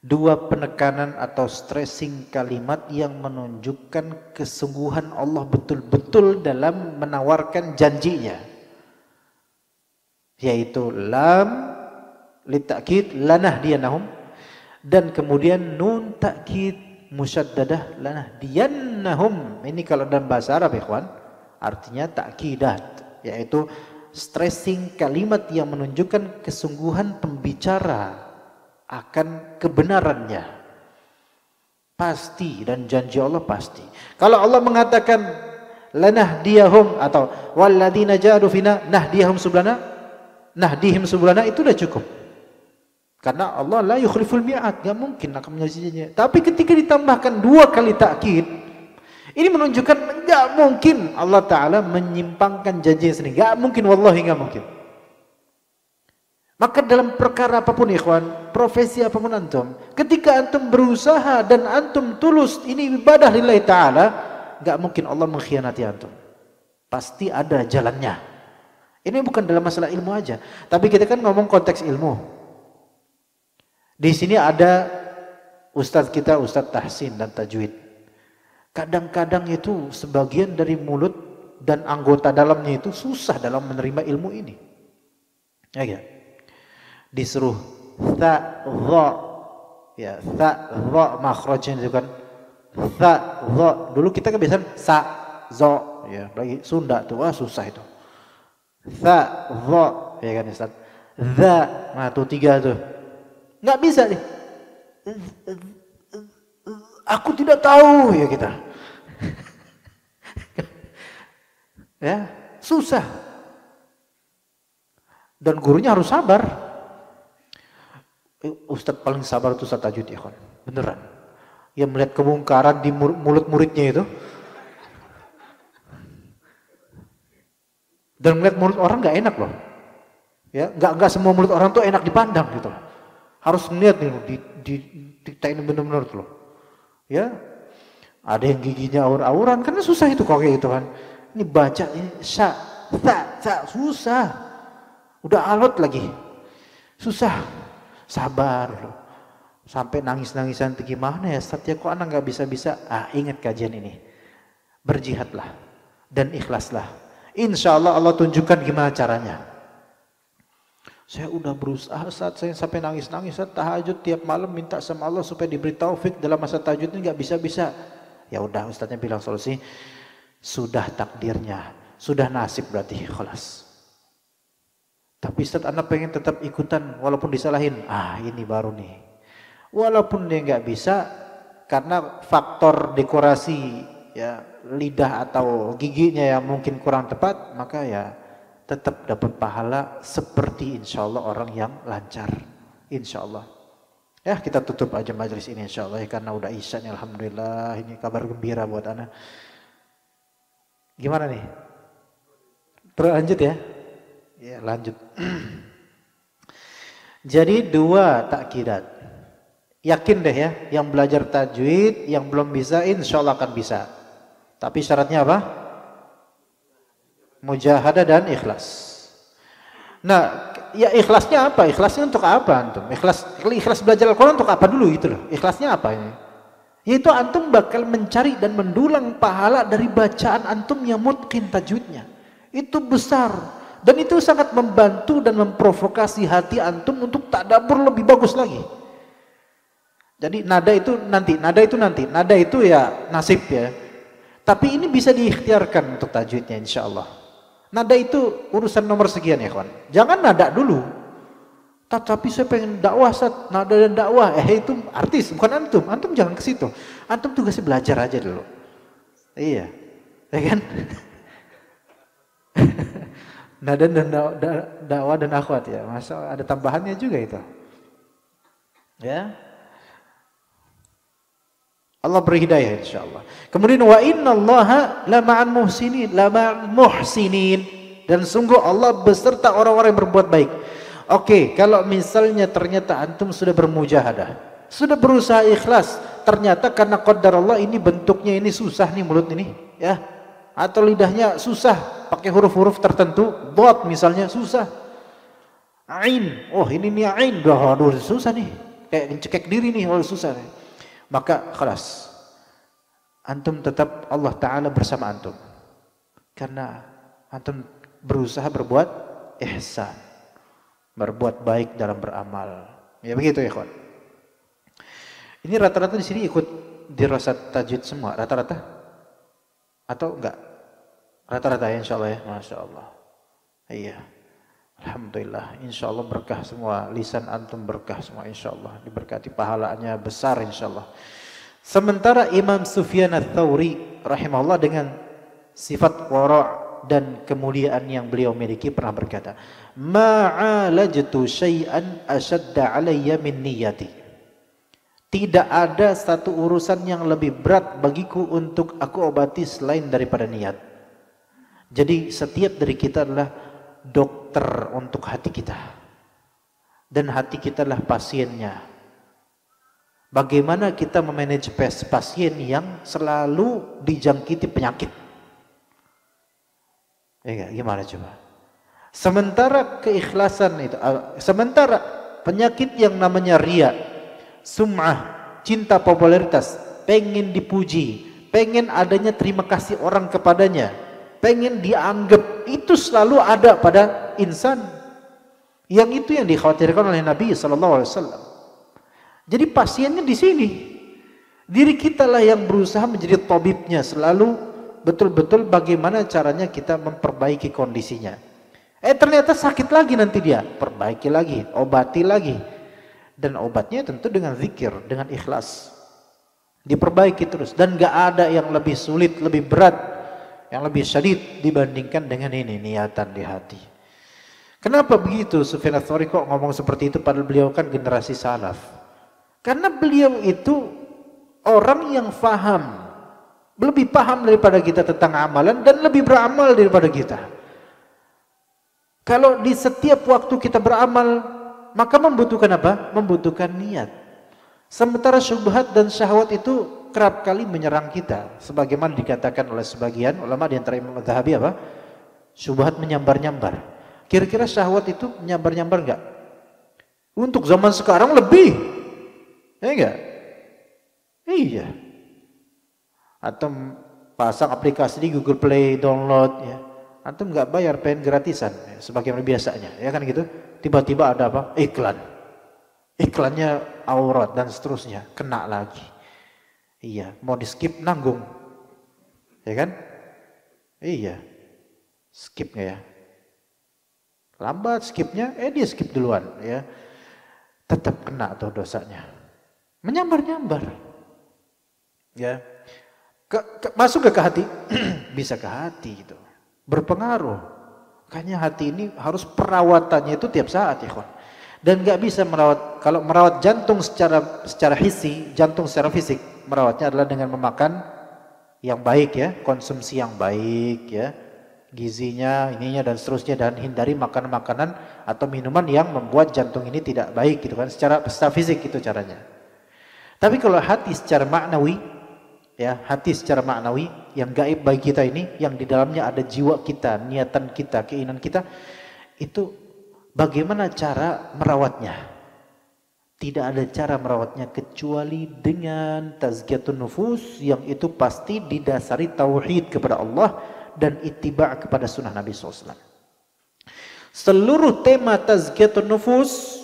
Dua penekanan atau stressing kalimat yang menunjukkan kesungguhan Allah betul-betul dalam menawarkan janjinya. Yaitu lam litakkid lanahdiyannahum, dan kemudian nun takkid musyaddadah lanahdiyannahum. Ini kalau dalam bahasa Arab ikhwan artinya takkidat, yaitu stressing kalimat yang menunjukkan kesungguhan pembicara akan kebenarannya. Pasti, dan janji Allah pasti. Kalau Allah mengatakan lanahdiyahum atau walladzina jahadu fina nahdiyahum subulana, nahdihim subulana, itu sudah cukup. Karena Allah la yukhliful mi'ad, enggak mungkin akan menyelesaikannya. Tapi ketika ditambahkan dua kali takkid, ini menunjukkan enggak mungkin Allah Ta'ala menyimpangkan janjinya sendiri. Enggak mungkin, wallahi enggak mungkin. Maka dalam perkara apapun ikhwan, profesi apapun antum, ketika antum berusaha dan antum tulus ini ibadah lillahi ta'ala, enggak mungkin Allah mengkhianati antum. Pasti ada jalannya. Ini bukan dalam masalah ilmu aja, tapi kita kan ngomong konteks ilmu. Di sini ada ustadz kita, Ustadz Tahsin dan Tajwid. Kadang-kadang itu sebagian dari mulut dan anggota dalamnya itu susah dalam menerima ilmu ini. Ya, disuruh tha dha, ya tha dha makhrajnya itu kan tha dha. Dulu kita kebiasaan sa zo, ya lagi Sunda tuh, wah susah itu. Tha dha, ya kan Ustaz. Dha, nah tuh 3 tuh. Nggak bisa nih. Aku tidak tahu ya kita. Ya, susah. Dan gurunya harus sabar. Ustadz paling sabar itu Ustadz Tajwid ya kan. Beneran. Yang melihat kemungkaran di mulut muridnya itu. Dan melihat mulut orang nggak enak loh. Ya, nggak semua mulut orang tuh enak dipandang gitu. Harus melihat nih ini benar-benar tuh loh. Ya. Ada yang giginya aur-auran, karena susah itu kok kayak gitu kan. Ini baca ini sya, ta, susah. Udah alot lagi. Susah. Sabar loh. Sampai nangis-nangisan gimana ya Ustaz ya, kok anak nggak bisa-bisa. Ingat kajian ini. Berjihadlah dan ikhlaslah. Insya Allah Allah tunjukkan gimana caranya. Saya udah berusaha Ustaz, saya sampai nangis-nangis tahajud tiap malam minta sama Allah supaya diberi taufik dalam masa tahajud ini nggak bisa-bisa. Ya udah, Ustaznya bilang solusi, sudah takdirnya, sudah nasib berarti, khalas. Tapi Ustaz anak pengen tetap ikutan walaupun disalahin. Ini baru nih. Walaupun dia nggak bisa karena faktor dekorasi ya lidah atau giginya yang mungkin kurang tepat, maka ya tetap dapat pahala seperti insya Allah orang yang lancar. Insya Allah. Ya kita tutup aja majelis ini insya Allah ya, karena udah isya nih alhamdulillah. Ini kabar gembira buat anak. Gimana nih? Lanjut ya? Ya lanjut. Jadi 2 takkidat. Yakin deh ya, yang belajar tajwid, yang belum bisa insya Allah akan bisa. Tapi syaratnya apa? Mujahadah dan ikhlas. Nah, ya ikhlasnya apa? Ikhlasnya untuk apa antum? Ikhlas belajar Al-Quran untuk apa dulu itu loh? Ikhlasnya apa ini? Yaitu antum bakal mencari dan mendulang pahala dari bacaan antum yang mutqin tajwidnya. Itu besar. Dan itu sangat membantu dan memprovokasi hati antum untuk tadabbur lebih bagus lagi. Jadi nada itu ya nasib ya. Tapi ini bisa diikhtiarkan untuk tajwidnya insya Allah. Nada itu urusan nomor sekian ya kawan. Jangan nada dulu. Tapi saya pengen dakwah Ustaz, nada dan dakwah. Itu artis, bukan antum. Antum jangan ke situ. Antum tugasnya belajar aja dulu. Iya. Ya kan? Nada dan dakwah dan akhwat ya. Masa ada tambahannya juga itu. Ya. Allah beri hidayah insyaallah. Kemudian wa innallaha lama'al muhsinin, dan sungguh Allah beserta orang-orang yang berbuat baik. Oke, kalau misalnya ternyata antum sudah bermujahadah, sudah berusaha ikhlas, ternyata karena qadar Allah ini bentuknya ini susah nih mulut ini, ya. Atau lidahnya susah pakai huruf-huruf tertentu, dot misalnya susah. Ain, ini nih ain, aduh susah nih. Kayak mencekek diri nih, susah nih. Maka keras antum tetap Allah Ta'ala bersama antum, karena antum berusaha berbuat ihsan, berbuat baik dalam beramal ya, begitu ya kawan. Ini rata-rata di sini ikut dirasat tajwid semua rata-rata atau enggak? Rata-rata ya insya Allah ya. Masya Allah. Iya, alhamdulillah, insya Allah berkah semua, lisan antum berkah semua insya Allah, diberkati pahalanya besar insya Allah. Sementara Imam Sufyan Ats-Tsauri rahimahullah dengan sifat wara' dan kemuliaan yang beliau miliki pernah berkata, ma'alajtu syai'an ashadda alayya min niyati. Tidak ada satu urusan yang lebih berat bagiku untuk aku obati selain daripada niat. Jadi setiap dari kita adalah dokter untuk hati kita. dan hati kita adalah pasiennya. Bagaimana kita memanage pasien yang selalu dijangkiti penyakit? Ya, gimana coba? Sementara keikhlasan itu, sementara penyakit yang namanya riya, sum'ah, cinta popularitas, pengen dipuji, pengen adanya terima kasih orang kepadanya, pengen dianggap, itu selalu ada pada insan. Yang itu yang dikhawatirkan oleh Nabi SAW. Jadi pasiennya di sini. Diri kita lah yang berusaha menjadi tabibnya, selalu betul-betul bagaimana caranya kita memperbaiki kondisinya. Ternyata sakit lagi nanti dia, perbaiki lagi, obati lagi. Dan obatnya tentu dengan zikir, dengan ikhlas. Diperbaiki terus. Dan gak ada yang lebih sulit, lebih berat, yang lebih syadid dibandingkan dengan ini, niatan di hati. Kenapa begitu Sufyan Ats-Tsauri kok ngomong seperti itu padahal beliau kan generasi salaf? Karena beliau itu orang yang faham, lebih paham daripada kita tentang amalan dan lebih beramal daripada kita. Kalau di setiap waktu kita beramal, maka membutuhkan apa? Membutuhkan niat. Sementara syubhat dan syahwat itu kerap kali menyerang kita. Sebagaimana dikatakan oleh sebagian ulama di antara Imam Adz-Dzahabi apa? Syubhat menyambar-nyambar. Kira-kira syahwat itu menyambar-nyambar enggak? Untuk zaman sekarang lebih. Ya enggak? Iya. Atau pasang aplikasi di Google Play, download ya. Antum nggak bayar, pengen gratisan ya, sebagaimana biasanya, ya kan gitu. Tiba-tiba ada apa? Iklan. Iklannya aurat dan seterusnya, kena lagi. Iya, mau di skip nanggung. Ya kan? Iya. Skip nggak ya? Lambat skipnya, dia skip duluan ya. Tetap kena tuh dosanya. Menyambar-nyambar. Ya. Masuk ke hati? Bisa ke hati gitu. Berpengaruh. Makanya hati ini harus perawatannya itu tiap saat ya kawan. Dan nggak bisa merawat, kalau merawat jantung secara hissi, jantung secara fisik, merawatnya adalah dengan memakan yang baik ya, konsumsi yang baik ya, gizinya, ininya dan seterusnya, dan hindari makanan-makanan atau minuman yang membuat jantung ini tidak baik gitu kan, secara fisik itu caranya. Tapi kalau hati secara maknawi, ya, hati secara maknawi yang gaib bagi kita ini, yang di dalamnya ada jiwa kita, niatan kita, keinginan kita, itu bagaimana cara merawatnya? Tidak ada cara merawatnya kecuali dengan tazkiyatun nufus, yang itu pasti didasari tauhid kepada Allah dan ittiba' kepada sunnah Nabi SAW. Seluruh tema tazkiyatun nufus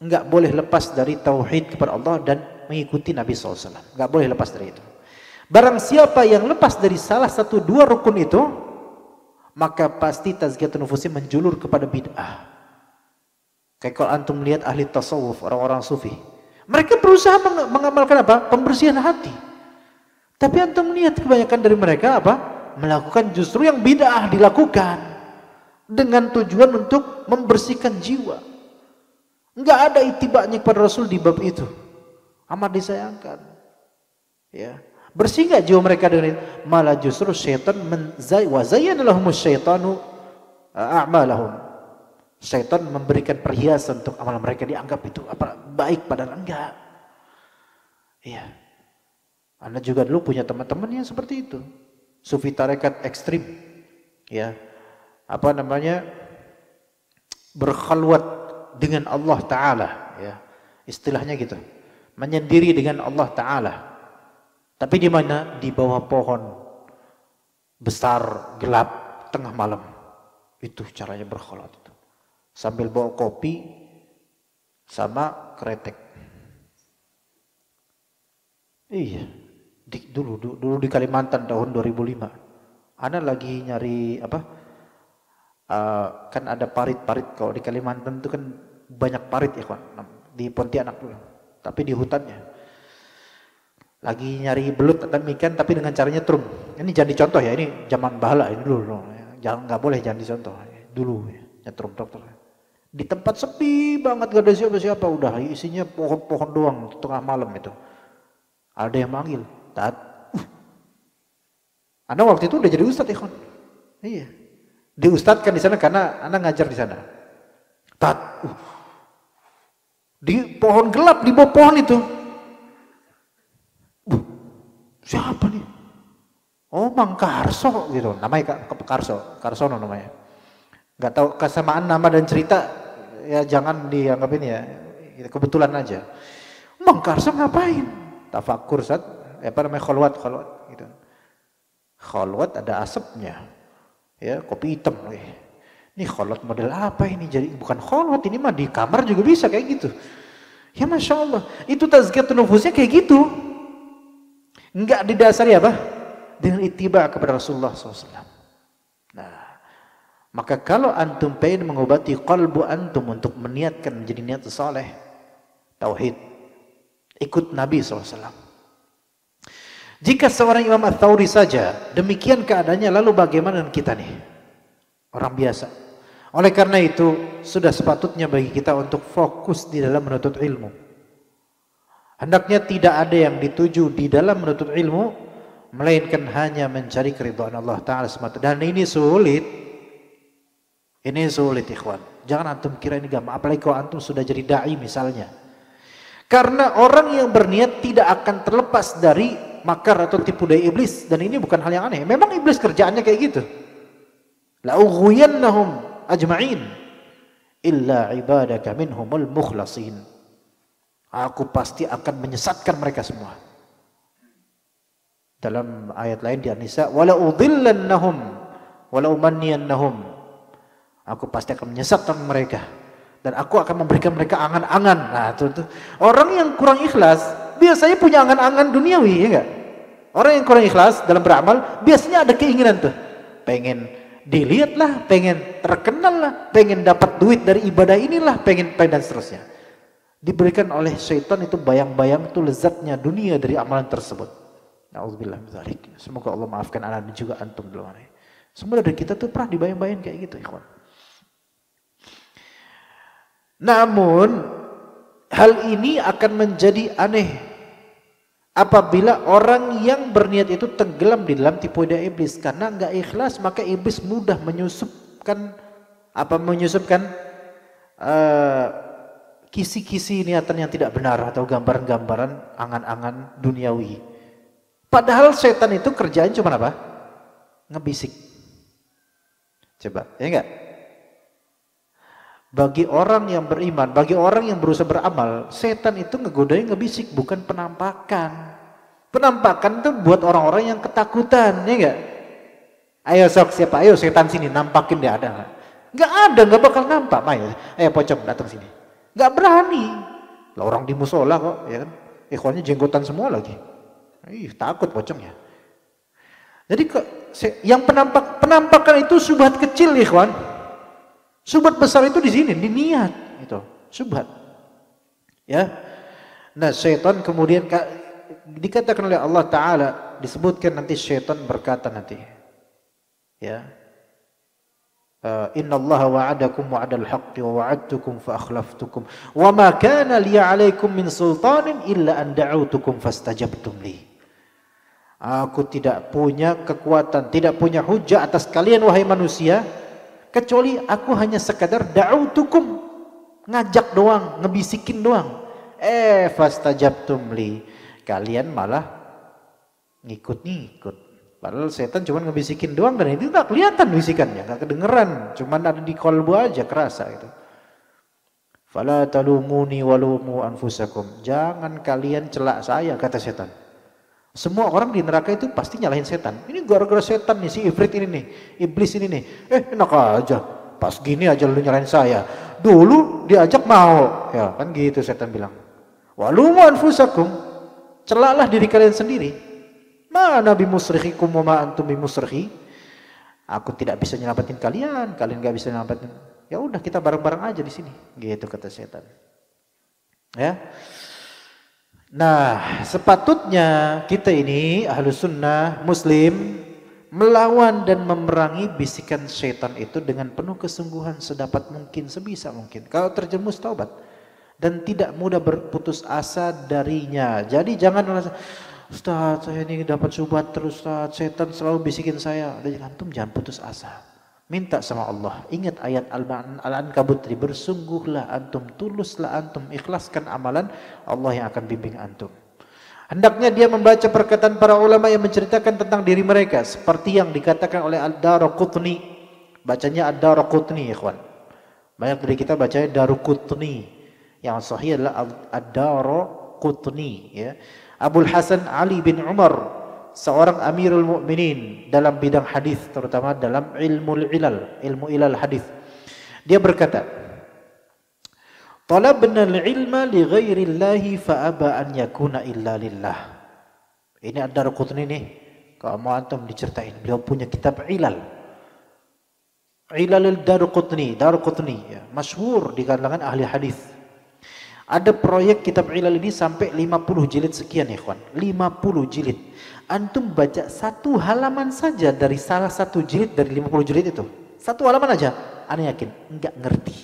enggak boleh lepas dari tauhid kepada Allah dan mengikuti Nabi SAW. Enggak boleh lepas dari itu. Barang siapa yang lepas dari salah satu dua rukun itu, maka pasti tazkiyatun nufusnya menjulur kepada bid'ah. Kayak kalau antum lihat ahli tasawuf, orang-orang sufi, mereka berusaha mengamalkan apa? Pembersihan hati. Tapi antum lihat kebanyakan dari mereka apa? Melakukan justru yang bid'ah dilakukan dengan tujuan untuk membersihkan jiwa. Enggak ada itibanya kepada Rasul di bab itu. Amat disayangkan. Ya. Bersih nggak jiwa mereka dengan itu? Malah justru syaitan wa zayyana lahumus syaitanu a'malahum. Syaitan memberikan perhiasan untuk amal mereka, dianggap itu apa baik, padahal enggak. Iya. Anda juga dulu punya teman-teman yang seperti itu. Sufi tarekat ekstrim. Ya. Apa namanya? Berkhalwat dengan Allah Ta'ala. Ya. Istilahnya gitu. Menyendiri dengan Allah Ta'ala. Tapi di mana? Di bawah pohon besar, gelap, tengah malam. Itu caranya berkhalwat itu. Sambil bawa kopi sama kretek. Iya. Dulu di Kalimantan tahun 2005. Ana lagi nyari apa? Kan ada parit-parit, kalau di Kalimantan itu kan banyak parit ya kawan. Di Pontianak dulu. Tapi di hutannya. Lagi nyari belut dan ikan tapi dengan caranya trum. Ini jangan dicontoh ya, ini zaman bahala ini dulu. Jangan, nggak boleh, jangan dicontoh. Dulu ya, nyetrum dokter. Di tempat sepi banget, gak ada siapa-siapa, udah isinya pohon-pohon doang tengah malam itu. Ada yang manggil, Tat. Anda waktu itu udah jadi ustadz ya kan? Iya. Diustadkan di sana karena Anda ngajar di sana. Tat. Di pohon gelap, di bawah pohon itu. Siapa nih? Oh, Mang Karso gitu. Namanya Karsono namanya. Nggak tahu kesamaan nama dan cerita, ya jangan dianggapin ya. Kebetulan aja. Mang Karso ngapain? Tafakur apa namanya kholwat gitu. Kholwat ada asapnya. Ya, kopi hitam. Ini kholwat model apa ini? Jadi bukan kholwat, ini mah di kamar juga bisa kayak gitu. Ya Masya Allah. Itu tazkiyatun nufusnya kayak gitu. Enggak didasari apa? Dengan ittiba kepada Rasulullah SAW. Nah, maka kalau antum pengen mengobati qalbu antum untuk meniatkan menjadi niat saleh, tauhid, ikut Nabi SAW. Jika seorang Imam Ats-Tsauri saja demikian keadaannya, lalu bagaimana dengan kita nih? Orang biasa. Oleh karena itu, sudah sepatutnya bagi kita untuk fokus di dalam menuntut ilmu. Hendaknya tidak ada yang dituju di dalam menuntut ilmu melainkan hanya mencari keridhaan Allah Ta'ala semata. Dan ini sulit. Ini sulit, ikhwan. Jangan antum kira ini gampang. Apalagi kalau antum sudah jadi da'i misalnya. Karena orang yang berniat tidak akan terlepas dari makar atau tipu daya iblis. Dan ini bukan hal yang aneh. Memang iblis kerjaannya kayak gitu. La'ughwiyannahum ajma'in illa ibadaka minhumul mukhlasin. Aku pasti akan menyesatkan mereka semua. Dalam ayat lain di An-Nisa, wala udhillannahum wala umanniyannahum. Aku pasti akan menyesatkan mereka dan aku akan memberikan mereka angan-angan. Nah, itu. Orang yang kurang ikhlas biasanya punya angan-angan duniawi, ya enggak? Orang yang kurang ikhlas dalam beramal biasanya ada keinginan tuh. Pengen dilihat lah, pengen terkenal lah, pengen dapat duit dari ibadah inilah, pengen dan seterusnya. Diberikan oleh syaitan itu bayang-bayang itu lezatnya dunia dari amalan tersebut. Na'udzubillah min dzalik. Semoga Allah maafkan ana dan juga antum dalam hal ini. Semua dari kita tuh pernah dibayang-bayang kayak gitu, ikhwan. Namun hal ini akan menjadi aneh apabila orang yang berniat itu tenggelam di dalam tipu daya iblis. Karena enggak ikhlas, maka iblis mudah menyusupkan kisi-kisi niatan yang tidak benar atau gambaran-gambaran angan-angan duniawi. Padahal setan itu kerjaan cuma apa? Ngebisik. Coba, ya enggak? Bagi orang yang beriman, bagi orang yang berusaha beramal, setan itu ngegodain ngebisik, bukan penampakan. Penampakan itu buat orang-orang yang ketakutan, ya enggak? Ayo sok siapa? Ayo setan sini, nampakin dia ada enggak? Enggak ada, enggak bakal nampak. Ayo pocong datang sini. Gak berani. Lah orang di musola kok, ya kan? Ikhwannya jenggotan semua lagi. Takut pocongnya. Jadi yang penampakan itu subhat kecil, ikhwan. Subhat besar itu di sini, di niat itu. Subhat. Ya. Nah, syaitan kemudian dikatakan oleh Allah Ta'ala, disebutkan nanti syaitan berkata nanti. Ya. Innallaha wa'adakum wa'adal haqqi wa wa'adtukum fa akhlaftukum wa ma kana li 'alaikum min sultanin illa an da'utukum fastajabtum li. Aku tidak punya kekuatan, tidak punya hujah atas kalian wahai manusia, kecuali aku hanya sekadar da'utukum, ngajak doang, ngebisikin doang. Fastajabtum li. Kalian malah ngikut-ngikut. Padahal setan cuma ngebisikin doang dan itu tak kelihatan bisikannya, nggak kedengeran, cuma ada di kolbu aja kerasa itu. Fala talumuni walumu anfusakum. Jangan kalian celak saya, kata setan. Semua orang di neraka itu pasti nyalahin setan. Ini gara-gara setan nih, si ifrit ini nih, iblis ini nih. Enak aja, pas gini aja lu nyalahin saya. Dulu diajak mau, ya kan gitu setan bilang. Walumu anfusakum, celaklah diri kalian sendiri. Mana bimusrikhikum wa ma antum bimusrikhi. Aku tidak bisa nyelamatin kalian, kalian enggak bisa nyelamatin. Ya udah kita bareng-bareng aja di sini. Gitu kata setan. Ya. Nah, sepatutnya kita ini Ahlus Sunnah Muslim melawan dan memerangi bisikan setan itu dengan penuh kesungguhan sedapat mungkin, sebisa mungkin. Kalau terjerumus taubat dan tidak mudah berputus asa darinya. Jadi jangan merasa, Ustaz, saya ini dapat syubhat terus, Ustaz, setan selalu bisikin saya. Antum jangan putus asa. Minta sama Allah. Ingat ayat Al-Ankabut tadi, bersungguhlah antum, tuluslah antum, ikhlaskan amalan, Allah yang akan bimbing antum. Hendaknya dia membaca perkataan para ulama yang menceritakan tentang diri mereka, seperti yang dikatakan oleh Ad-Daraqutni. Bacanya Ad-Daraqutni, ikhwan. Banyak dari kita bacanya Daruqutni. Yang sahih adalah Ad-Daraqutni, ya. Abul Hasan Ali bin Umar, seorang Amirul Mukminin dalam bidang hadis, terutama dalam ilmu ilal hadis. Dia berkata, "Talabna al-ilma li ghairillahi fa aba an yakuna illa lillah." Ini Ad-Darqutni nih. Kalau mau antum diceritain, beliau punya kitab Ilal. Ilal Darqutni, ya, masyhur di kalangan ahli hadis. Ada proyek kitab Ilal ini sampai 50 jilid sekian ya kawan. 50 jilid. Antum baca satu halaman saja dari salah satu jilid dari 50 jilid itu. Satu halaman aja, ana yakin enggak ngerti.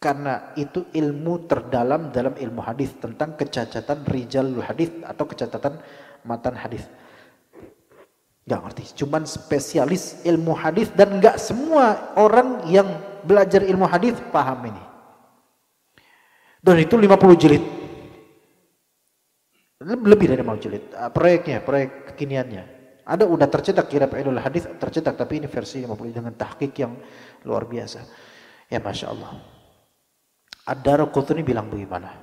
Karena itu ilmu terdalam dalam ilmu hadis tentang kecacatan rijalul hadis atau kecacatan matan hadis. Enggak ngerti. Cuman spesialis ilmu hadis dan enggak semua orang yang belajar ilmu hadis paham ini. Dan itu 50 jilid. Lebih dari 50 jilid. Proyek kekiniannya. Ada udah tercetak kitab Ilal Hadis tercetak, tapi ini versi 50 dengan tahqiq yang luar biasa. Ya Masya Allah. Ad-Darqutni bilang bagaimana?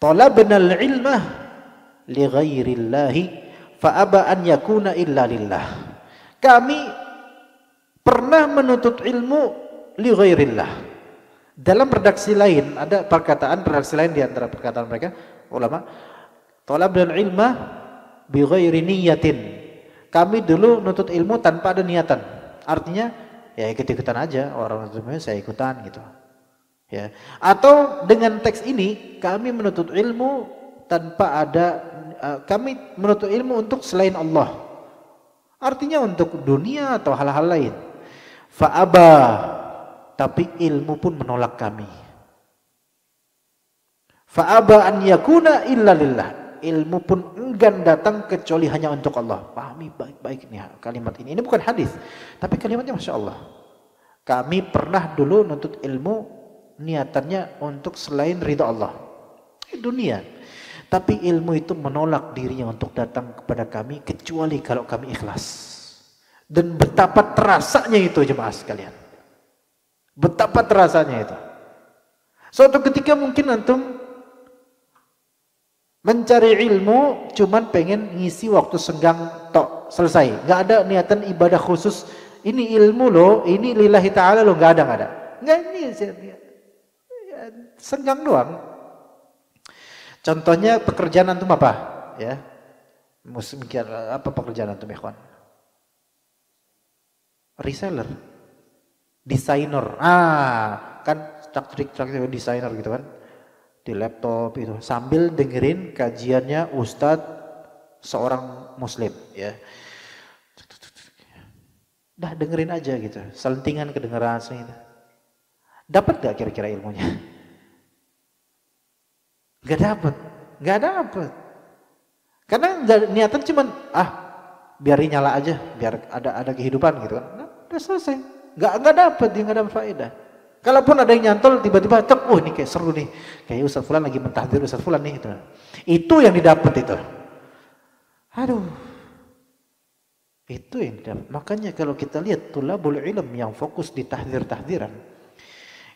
Talabna al-ilmah li ghairillahi fa aba an yakuna illa lillah. Kami pernah menuntut ilmu li ghairillah. Dalam redaksi lain ada redaksi lain di antara perkataan mereka ulama, talabna al-ilma bi ghairi niyatin. Kami dulu nuntut ilmu tanpa ada niatan. Artinya ya ikut-ikutan aja, orang saya ikutan gitu. Ya. Atau dengan teks ini kami menuntut ilmu tanpa ada kami menuntut ilmu untuk selain Allah. Artinya untuk dunia atau hal-hal lain. Fa'aba, tapi ilmu pun menolak kami. Fa'aba an yakuna illa lillah. Ilmu pun enggan datang kecuali hanya untuk Allah. Pahami baik-baik nih kalimat ini. Ini bukan hadis, tapi kalimatnya Masya Allah. Kami pernah dulu nuntut ilmu niatannya untuk selain ridha Allah, dunia. Tapi ilmu itu menolak dirinya untuk datang kepada kami kecuali kalau kami ikhlas. Dan betapa terasanya itu jemaah sekalian. Betapa terasanya itu. Suatu ketika mungkin antum mencari ilmu cuman pengen ngisi waktu senggang tok, selesai. Nggak ada niatan ibadah khusus. Ini ilmu loh, ini lillahi ta'ala loh, nggak ada. Nggak, ini senggang doang. Contohnya pekerjaan antum apa? Ya. Mungkin apa pekerjaan antum ikhwan? Reseller. Desainer. Kan trik desainer gitu kan. Di laptop itu sambil dengerin kajiannya ustadz seorang muslim ya. Dah dengerin aja gitu. Selentingan kedengeran gitu. Dapat gak kira-kira ilmunya? Gak dapet. Karena niatan cuman biar nyala aja, biar ada kehidupan gitu kan. Nah, udah selesai. Gak dapet, dia gak dapet faedah. Kalaupun ada yang nyantol tiba-tiba ini kayak seru nih. Kayak Ustaz Fulan lagi mentahdir Ustaz Fulan nih gitu. Itu yang didapat itu. Aduh. Itu yang didapat. Makanya kalau kita lihat tulabul ilm yang fokus di tahdir-tahdiran,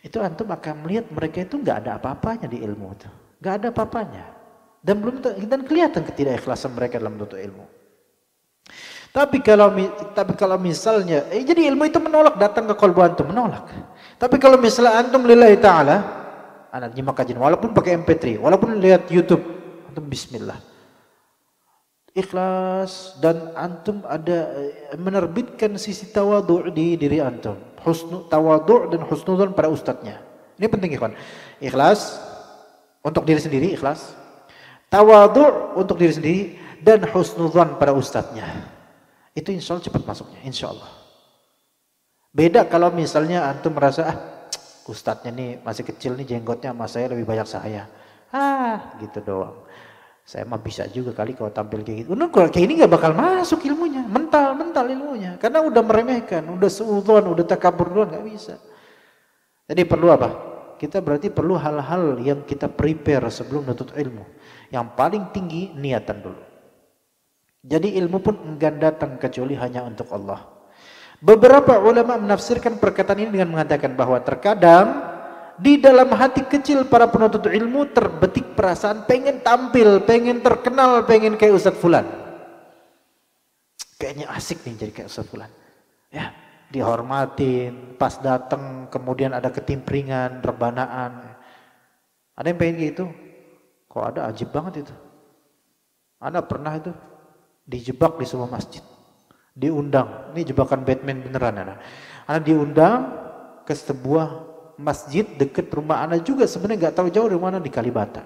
itu antum akan melihat mereka itu enggak ada apa-apanya di ilmu itu. Enggak ada apa-apanya. Dan kelihatan ketidakikhlasan mereka dalam menuntut ilmu. Tapi kalau misalnya jadi ilmu itu menolak datang ke qalbu antum, menolak. Tapi kalau misalnya antum lillahi ta'ala, anak nyimak kajian walaupun pakai MP3, walaupun lihat YouTube, antum bismillah. Ikhlas dan antum ada menerbitkan sisi tawadhu di diri antum. Tawadhu dan husnudzon pada ustadznya. Ini penting ikhwan. Ikhlas untuk diri sendiri, ikhlas. Tawadhu untuk diri sendiri dan husnudzon pada ustadznya. Itu insya Allah cepat masuknya, insya Allah. Beda kalau misalnya antum merasa ustadznya nih masih kecil nih, jenggotnya sama saya lebih banyak saya. Gitu doang. Saya mah bisa juga kali kalau tampil kayak gitu. Nah, kalau kayak ini nggak bakal masuk ilmunya, mental ilmunya. Karena udah meremehkan, udah seudon, udah takabur duluan, nggak bisa. Jadi perlu apa? Kita berarti perlu hal-hal yang kita prepare sebelum menuntut ilmu. Yang paling tinggi niatan dulu. Jadi ilmu pun enggan datang kecuali hanya untuk Allah. Beberapa ulama menafsirkan perkataan ini dengan mengatakan bahwa terkadang di dalam hati kecil para penuntut ilmu terbetik perasaan pengen tampil, pengen terkenal, pengen kayak Ustadz Fulan. Kayaknya asik nih jadi kayak Ustadz Fulan. Ya, dihormatin, pas datang kemudian ada ketimpringan, rebanaan. Ada yang pengen gitu? Kok ada, ajib banget itu. Ana pernah itu dijebak di sebuah masjid. Diundang, ini jebakan Batman beneran Ana diundang ke sebuah masjid dekat rumah Ana juga, sebenarnya nggak tahu jauh dari mana, di Kalibata.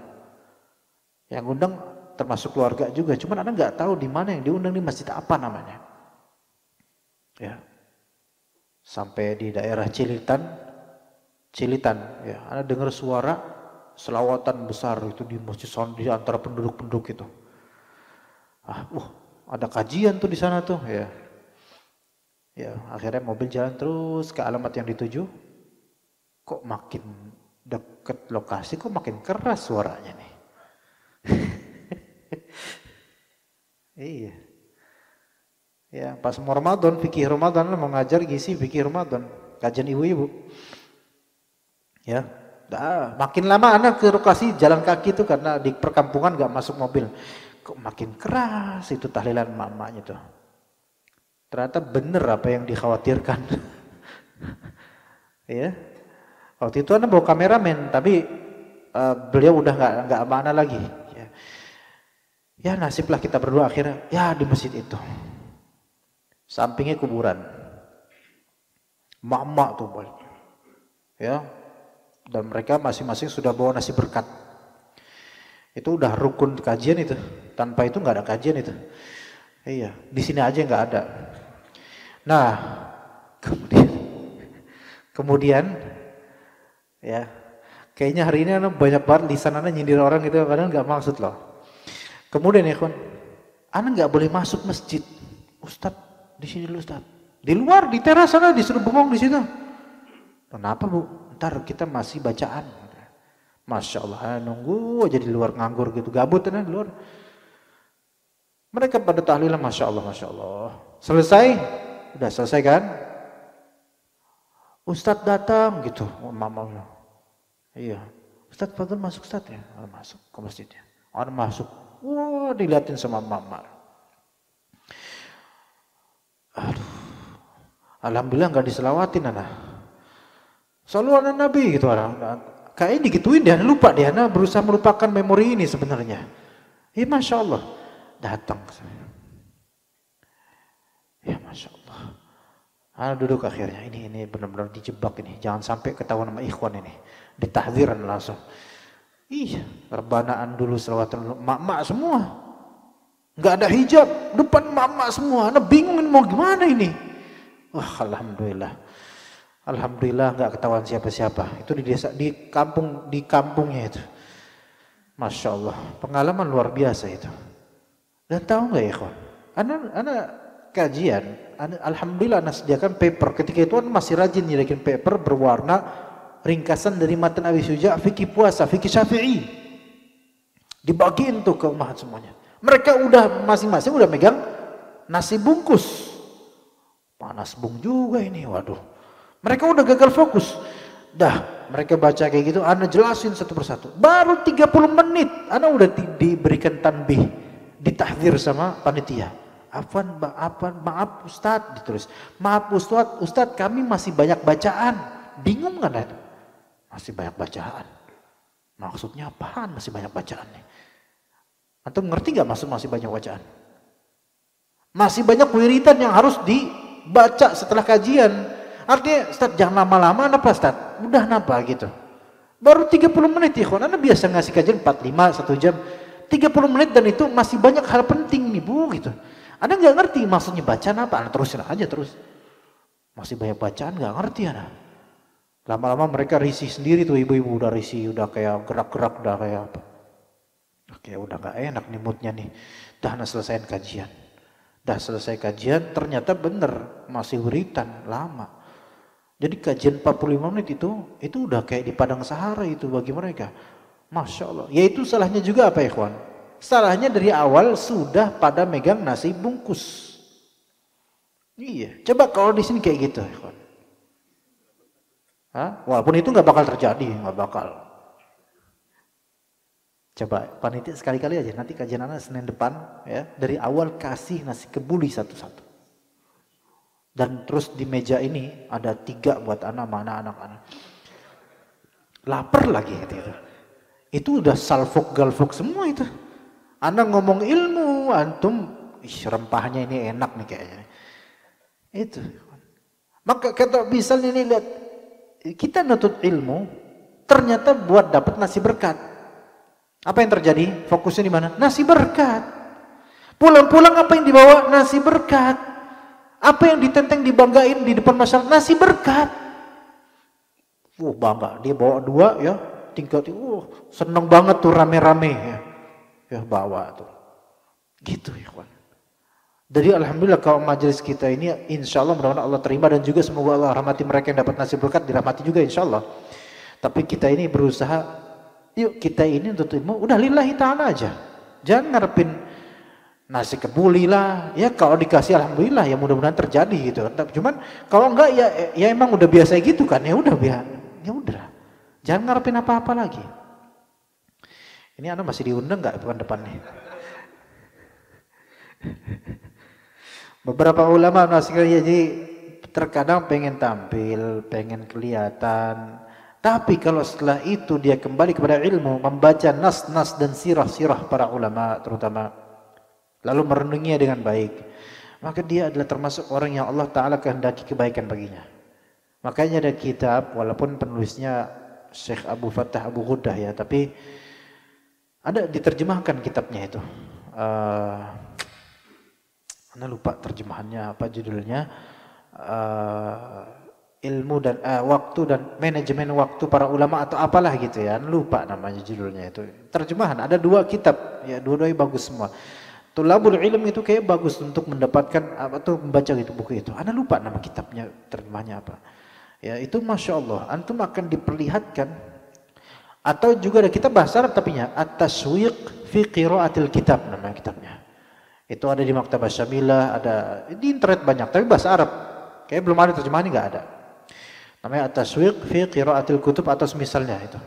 Yang undang termasuk keluarga juga, cuman Ana nggak tahu di mana yang diundang, di masjid apa namanya. Ya, sampai di daerah Cilitan, ya, Ana dengar suara selawatan besar itu di masjid di antara penduduk-penduduk itu. Ada kajian tuh di sana tuh, ya. Ya, akhirnya mobil jalan terus ke alamat yang dituju. Kok makin deket lokasi, kok makin keras suaranya nih. Iya. Ya, pas mau Ramadan, fikih Ramadan, mau ngajar gizi fikih Ramadan, kajian ibu-ibu. Ya, makin lama anak ke lokasi jalan kaki tuh karena di perkampungan gak masuk mobil. Kok makin keras itu tahlilan mamanya tuh. Ternyata bener apa yang dikhawatirkan. Ya. Waktu itu Ana bawa kameramen, tapi beliau udah nggak mana lagi. Ya nasiblah kita berdua akhirnya ya di masjid itu. Sampingnya kuburan. Mak-mak tuh boy. Ya. Dan mereka masing-masing sudah bawa nasi berkat. Itu udah rukun kajian itu. Tanpa itu nggak ada kajian itu. Iya, di sini aja nggak ada. Nah, kemudian ya, kayaknya hari ini Ana banyak banget lisan Ana nyindir orang gitu, padahal nggak maksud loh. Kemudian ya kawan, Ana nggak boleh masuk masjid. Ustadz, di sini dulu Ustadz. Di luar, di teras sana disuruh bengong di situ. Kenapa Bu? Ntar kita masih bacaan. Masya Allah, nunggu aja di luar nganggur gitu, gabut di luar. Mereka pada tahlilan, Masya Allah, Masya Allah. Selesai, udah selesai kan? Ustadz datang gitu, mama. Iya, Ustadz Fadl masuk Ustadz ya, masuk ke masjidnya. Orang masuk, wah diliatin sama mama. Aduh, alhamdulillah nggak diselawatin anak. Selalu anak Nabi gitu orang. Kayaknya digituin dia, lupa dia, berusaha melupakan memori ini sebenarnya. Masya Allah, datang ke saya. Ya Masya Allah. Ana duduk akhirnya, ini benar-benar dijebak ini, jangan sampai ketahuan sama ikhwan ini, ditahdziran langsung. Iya, rebanaan dulu, selawatan dulu, mak-mak semua, nggak ada hijab, depan mak-mak semua, Ana bingungin mau gimana ini. Wah Alhamdulillah nggak ketahuan siapa-siapa. Itu di desa, di kampungnya itu. Masya Allah, pengalaman luar biasa itu. Dan tahu nggak ya kawan? Ana kajian, alhamdulillah Ana sediakan paper. Ketika itu Ana masih rajin nyediakan paper berwarna ringkasan dari matan Abi Syuja, fikih puasa, fikih Syafi'i. Dibagiin tuh ke umat semuanya. Mereka udah masing-masing udah megang nasi bungkus. Panas bung juga ini, waduh. Mereka udah gagal fokus. Dah, mereka baca kayak gitu, Ana jelasin satu persatu. Baru 30 menit, Ana udah diberikan tanbih, ditahdzir sama panitia. Maaf Ustadz, ditulis. Maaf Ustadz, kami masih banyak bacaan. Bingung kan? Masih banyak bacaan. Maksudnya apaan masih banyak bacaan nih? Antum ngerti gak maksud masih banyak bacaan? Masih banyak wiridan yang harus dibaca setelah kajian. Artinya, Ustadz jangan lama-lama, kenapa Ustadz? Udah kenapa gitu. Baru 30 menit ya kawan, Anda biasa ngasih kajian 45, 1 jam. 30 menit dan itu masih banyak hal penting nih Bu gitu. Anda nggak ngerti maksudnya bacaan apa, Anda terusin aja terus. Masih banyak bacaan nggak ngerti Anda. Lama-lama mereka risih sendiri tuh, ibu-ibu udah risih, udah kayak gerak-gerak, udah kayak apa. kayak udah nggak enak nih moodnya nih. Dah selesai kajian. Dah selesai kajian, ternyata bener masih wiritan lama. Jadi kajian 45 menit itu udah kayak di padang Sahara itu bagi mereka. Masya Allah. Yaitu salahnya juga apa ikhwan? Salahnya dari awal sudah pada megang nasi bungkus. Iya. Coba kalau di sini kayak gitu ikhwan. Hah? Walaupun itu nggak bakal terjadi, nggak bakal. Coba panitia sekali-kali aja nanti kajian anak Senin depan ya dari awal kasih nasi kebuli satu-satu. Dan terus di meja ini ada 3 buat anak-anak. Lapar lagi gitu. Itu udah salfok galfok semua itu. Anak ngomong ilmu, antum rempahnya ini enak nih kayaknya. Itu. Maka kata misalnya nih lihat kita nutut ilmu ternyata buat dapat nasi berkat. Apa yang terjadi? Fokusnya di mana? Nasi berkat. Pulang-pulang apa yang dibawa? Nasi berkat. Apa yang ditenteng dibanggain di depan masyarakat? Nasi berkat. Bangga. Dia bawa 2 ya. Tingkat seneng banget tuh rame-rame ya. Ya bawa tuh. Gitu ya kawan. Jadi alhamdulillah kalau majelis kita ini insya Allah mudah-mudahan Allah terima dan juga semoga Allah rahmati mereka yang dapat nasi berkat dirahmati juga insya Allah. Tapi kita ini berusaha, yuk kita ini untuk ilmu udah lillahi ta'ala aja. Jangan ngarepin nasi kebuli lah, ya kalau dikasih alhamdulillah ya mudah-mudahan terjadi gitu. Cuman kalau enggak ya emang udah biasa gitu kan, ya udah jangan ngarepin apa-apa lagi. Ini anak masih diundang nggak depan nih? Beberapa ulama nasihatnya jadi terkadang pengen tampil, pengen kelihatan, tapi kalau setelah itu dia kembali kepada ilmu, membaca nas-nas dan sirah-sirah para ulama terutama, lalu merenunginya dengan baik, maka dia adalah termasuk orang yang Allah Ta'ala kehendaki kebaikan baginya. Makanya ada kitab, walaupun penulisnya Syekh Abu Fattah Abu Ghuddah ya, tapi ada diterjemahkan kitabnya itu. Anda lupa terjemahannya apa judulnya, ilmu dan waktu dan manajemen waktu para ulama atau apalah gitu ya, lupa namanya judulnya itu. Terjemahan ada 2 kitab ya, dua-duanya bagus semua. Tulabul ilm itu kayak bagus untuk mendapatkan atau membaca gitu buku itu. Anda lupa nama kitabnya, terjemahnya apa. Ya itu Masya Allah, antum akan diperlihatkan. Atau juga ada kitab bahasa Arab tapinya At-Taswiq fi Qiraatil Kitab nama kitabnya. Itu ada di Maktabah Syamilah, ada di internet banyak, tapi bahasa Arab. Kayak belum ada terjemahannya, nggak ada. Namanya At-Taswiq fi Qiraatil Kutub atau semisalnya itu.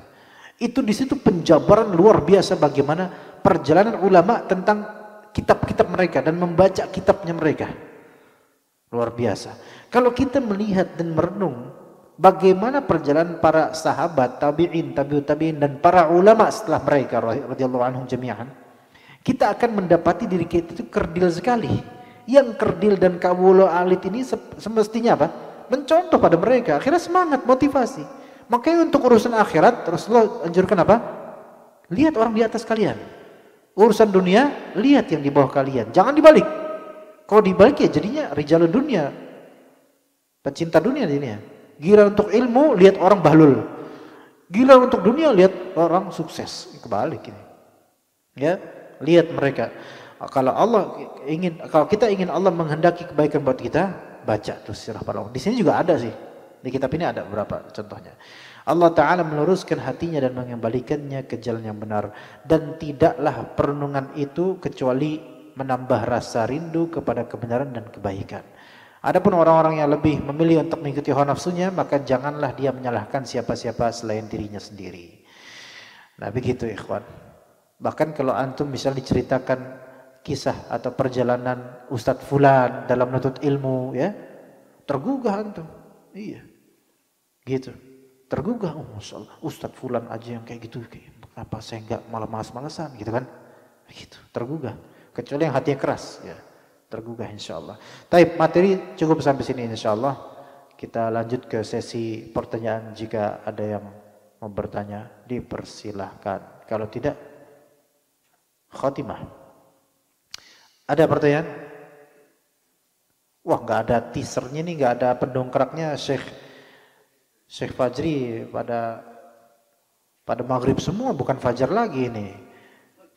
Itu di situ penjabaran luar biasa bagaimana perjalanan ulama tentang kitab-kitab mereka dan membaca kitabnya mereka. Luar biasa. Kalau kita melihat dan merenung bagaimana perjalanan para sahabat, tabi'in, tabi'ut tabi'in dan para ulama setelah mereka radhiyallahu anhum jami'an, kita akan mendapati diri kita itu kerdil sekali. Yang kerdil dan kawula alit ini semestinya apa? Mencontoh pada mereka. Akhirnya semangat, motivasi. Makanya untuk urusan akhirat Rasulullah anjurkan apa? Lihat orang di atas kalian. Urusan dunia, lihat yang di bawah kalian. Jangan dibalik. Kalau dibalik ya jadinya rijalul dunia. Pecinta dunia jadinya. Gila untuk ilmu, lihat orang bahlul. Gila untuk dunia, lihat orang sukses. Kebalik ini. Ya. Lihat mereka. Kalau kita ingin Allah menghendaki kebaikan buat kita, baca tuh sirah para ulama. Di sini juga ada sih. Di kitab ini ada beberapa contohnya. Allah Ta'ala meluruskan hatinya dan mengembalikannya ke jalan yang benar. Dan tidaklah perenungan itu kecuali menambah rasa rindu kepada kebenaran dan kebaikan. Adapun orang-orang yang lebih memilih untuk mengikuti hawa nafsunya, maka janganlah dia menyalahkan siapa-siapa selain dirinya sendiri. Nah begitu ikhwan. Bahkan kalau antum misalnya diceritakan kisah atau perjalanan Ustadz Fulan dalam menuntut ilmu ya, tergugah antum. Iya. Gitu. Tergugah, Masya Allah, Ustadz Fulan aja yang kayak gitu, kenapa saya enggak malah malas-malasan gitu kan. Begitu, tergugah. Kecuali yang hatinya keras ya, tergugah insyaAllah. Taib, materi cukup sampai sini insyaAllah. Kita lanjut ke sesi pertanyaan. Jika ada yang mau bertanya, dipersilahkan. Kalau tidak, khatimah. Ada pertanyaan? Wah, nggak ada teasernya nih, nggak ada pendongkraknya. Syekh Fajri pada maghrib semua, bukan fajar lagi nih.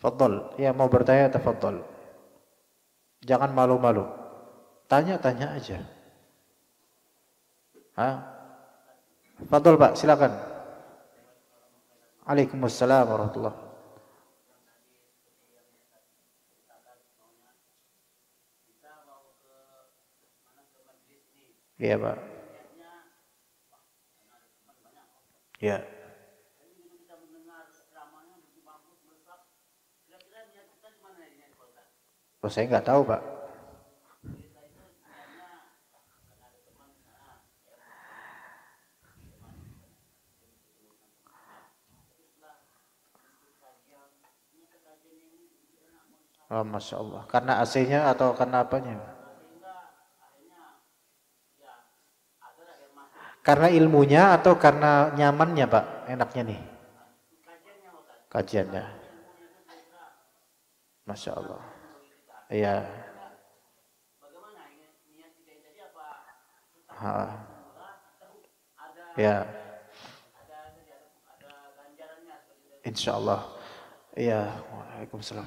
Fadhal. Ya, mau bertanya tafadhal. Jangan malu-malu. Tanya-tanya aja. Hah? Fadhal Pak, silakan. Waalaikumsalam warahmatullahi. Iya Pak. Ya. Oh, saya nggak tahu Pak. Oh, Masya Allah. Karena AC-nya atau karena apanya? Karena ilmunya atau karena nyamannya Pak? Enaknya nih. Kajiannya. Masya Allah. Iya. Ha. Ya. Insya Allah. Iya. Waalaikumsalam.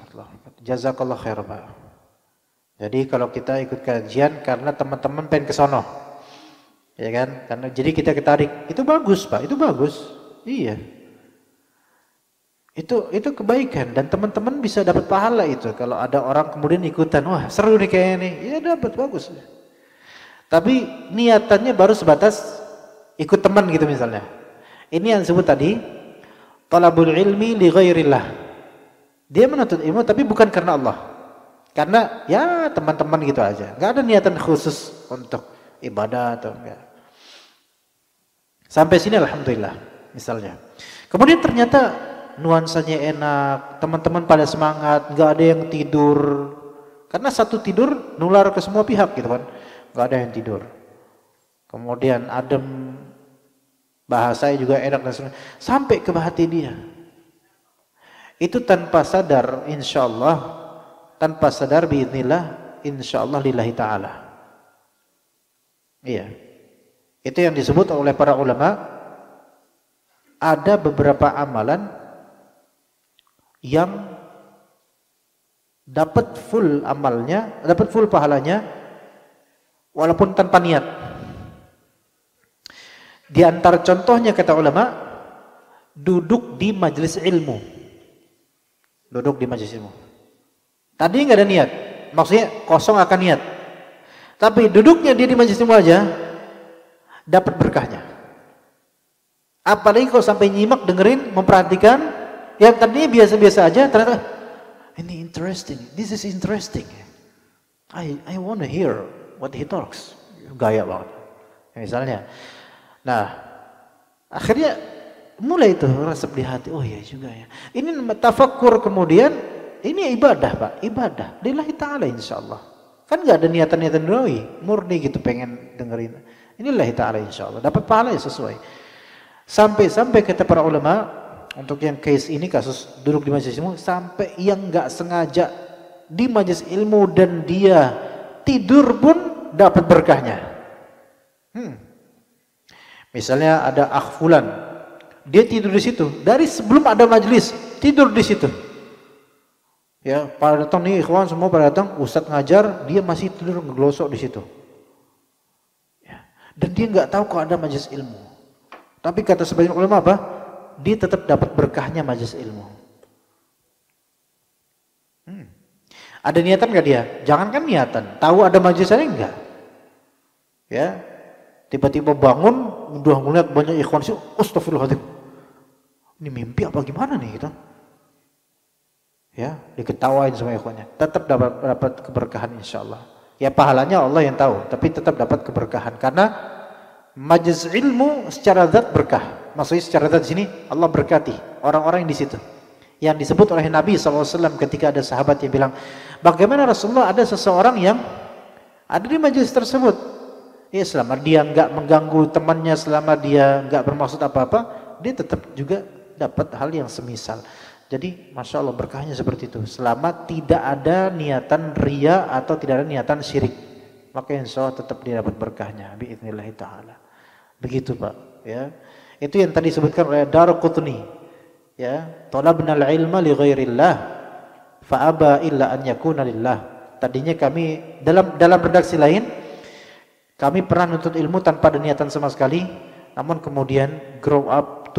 Jazakallah khair Pak. Jadi kalau kita ikut kajian karena teman-teman pengen ke sono, ya kan? Karena jadi kita ketarik. Itu bagus Pak. Itu bagus. Iya. Itu kebaikan dan teman-teman bisa dapat pahala itu kalau ada orang kemudian ikutan, wah seru nih kayaknya nih, ya dapat bagus. Tapi niatannya baru sebatas ikut teman gitu misalnya. Ini yang disebut tadi talabul ilmi li ghairillah. Dia menuntut ilmu tapi bukan karena Allah. Karena ya teman-teman gitu aja. Enggak ada niatan khusus untuk ibadah atau enggak. Sampai sini alhamdulillah misalnya. Kemudian ternyata nuansanya enak, teman-teman pada semangat, nggak ada yang tidur. Karena satu tidur nular ke semua pihak gitu kan. Nggak ada yang tidur. Kemudian adem, bahasanya juga enak dan sebagainya. Sampai ke hati dia. Itu tanpa sadar insyaallah, tanpa sadar biidznillah, insyaallah lillahi ta'ala. Iya. Itu yang disebut oleh para ulama, ada beberapa amalan yang dapat full amalnya, dapat full pahalanya walaupun tanpa niat. Di antara contohnya kata ulama, duduk di majelis ilmu. Duduk di majelis ilmu. Tadi nggak ada niat, maksudnya kosong akan niat. Tapi duduknya dia di majelis ilmu aja dapat berkahnya. Apalagi kalau sampai nyimak, dengerin, memperhatikan. Yang tadinya biasa-biasa aja, ternyata ini interesting. This is interesting. I want to hear what he talks. Gaya banget. Misalnya. Nah, akhirnya mulai itu resep di hati. Oh iya juga ya. Ini tafakkur kemudian. Ini ibadah Pak. Ibadah. Lillahi ta'ala insyaallah. Kan gak ada niatan-niatan duniawi. Murni gitu pengen dengerin. Ini lillahi ta'ala insyaallah. Dapat pahala ya sesuai. Sampai-sampai kata para ulama, untuk yang case ini kasus duduk di majelis ilmu, sampai yang nggak sengaja di majelis ilmu dan dia tidur pun dapat berkahnya. Misalnya ada akh fulan, dia tidur di situ dari sebelum ada majelis, tidur di situ. Ya, pada datang nih ikhwan semua pada datang, ustadz ngajar, dia masih tidur ngeglosok di situ. Ya. Dan dia nggak tahu kalau ada majelis ilmu. Tapi kata sebagian ulama apa? Dia tetap dapat berkahnya majelis ilmu. Ada niatan gak dia? Jangankan niatan, tahu ada majelis ada enggak? Ya, tiba-tiba bangun, udah ngeliat banyak ikhwan sih, astagfirullahaladzim. Ini mimpi apa gimana nih gitu? Ya, diketawain sama ikhwannya. Tetap dapat keberkahan insyaallah. Ya pahalanya Allah yang tahu, tapi tetap dapat keberkahan karena majelis ilmu secara zat berkah. Maksudnya secara zat di sini Allah berkati orang-orang yang di situ. Yang disebut oleh Nabi SAW ketika ada sahabat yang bilang, bagaimana Rasulullah ada seseorang yang ada di majelis tersebut. Ya selama dia nggak mengganggu temannya, selama dia nggak bermaksud apa-apa, dia tetap juga dapat hal yang semisal. Jadi Masya Allah berkahnya seperti itu. Selama tidak ada niatan riya atau tidak ada niatan syirik, maka insya Allah tetap dia dapat berkahnya. Bi'idnillahi ta'ala. Begitu Pak. Ya. Itu yang tadi disebutkan oleh Daraqutni. Ya, talabnal ilma li ghairillah. fa aba illa an yakuna lillah. Tadinya kami dalam redaksi lain kami pernah nuntut ilmu tanpa ada niatan sama sekali, namun kemudian grow up,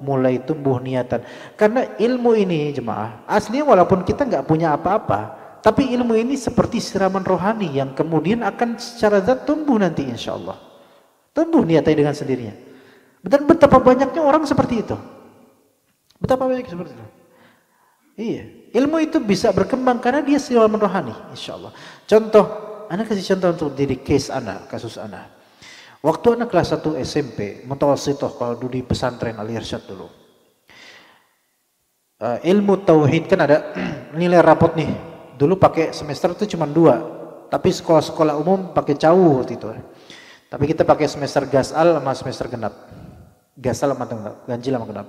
mulai tumbuh niatan. Karena ilmu ini jemaah, aslinya walaupun kita nggak punya apa-apa, tapi ilmu ini seperti siraman rohani yang kemudian akan secara zat tumbuh nanti insya Allah. Tumbuh niatnya dengan sendirinya. Dan betapa banyaknya orang seperti itu. Betapa banyak seperti itu. Iya, ilmu itu bisa berkembang karena dia siraman rohani insya Allah. Contoh, Ana kasih contoh untuk diri kasus Ana. Waktu anak kelas 1 SMP, mutawassithah kalau dulu di pesantren Al-Irsyad dulu. Ilmu tauhid kan ada nilai rapot nih. Dulu pakai semester itu cuma 2, tapi sekolah-sekolah umum pakai cawu waktu itu. Tapi kita pakai semester gasal sama semester genap. Gasal sama genap, ganjil sama genap.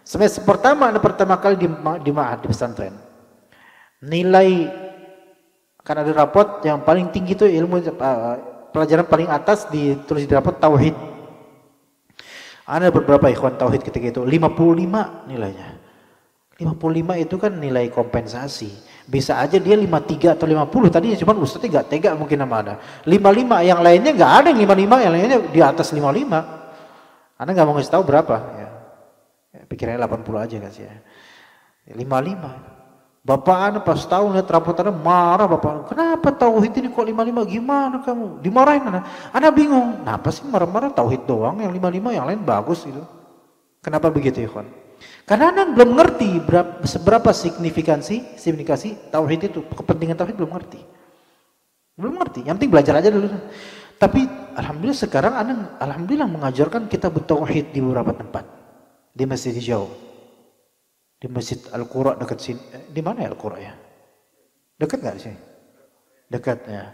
Semester pertama kali di ma'had di pesantren. Nilai kan ada rapot yang paling tinggi itu ilmu pelajaran paling atas ditulis di rapot tauhid. Ada beberapa ikhwan tauhid ketika itu 55 nilainya. 55 itu kan nilai kompensasi. Bisa aja dia 53 atau 50. Tadinya cuma ustadznya gak tega mungkin sama Anda. 55 yang lainnya gak ada yang 55, yang lainnya di atas 55. Anda gak mau ngasih tahu berapa ya. Pikirannya 80 aja kasih ya. 55. Bapak Anda pas tahu lihat rapot Anda marah bapak. Kenapa tauhid ini kok 55? Gimana kamu? Dimarahin Anda bingung. Kenapa sih marah-marah tauhid doang yang 55 yang lain bagus gitu. Kenapa begitu ya kawan? Karena Anda belum ngerti seberapa signifikasi tauhid itu, kepentingan tauhid belum ngerti. Belum ngerti. Yang penting belajar aja dulu. Tapi alhamdulillah sekarang Anda alhamdulillah mengajarkan kitab tauhid di beberapa tempat. Di Masjid Hijau. Di Masjid Al-Qura dekat sini. Di mana ya Al-Qura ya? Dekat enggak sih? Dekat ya.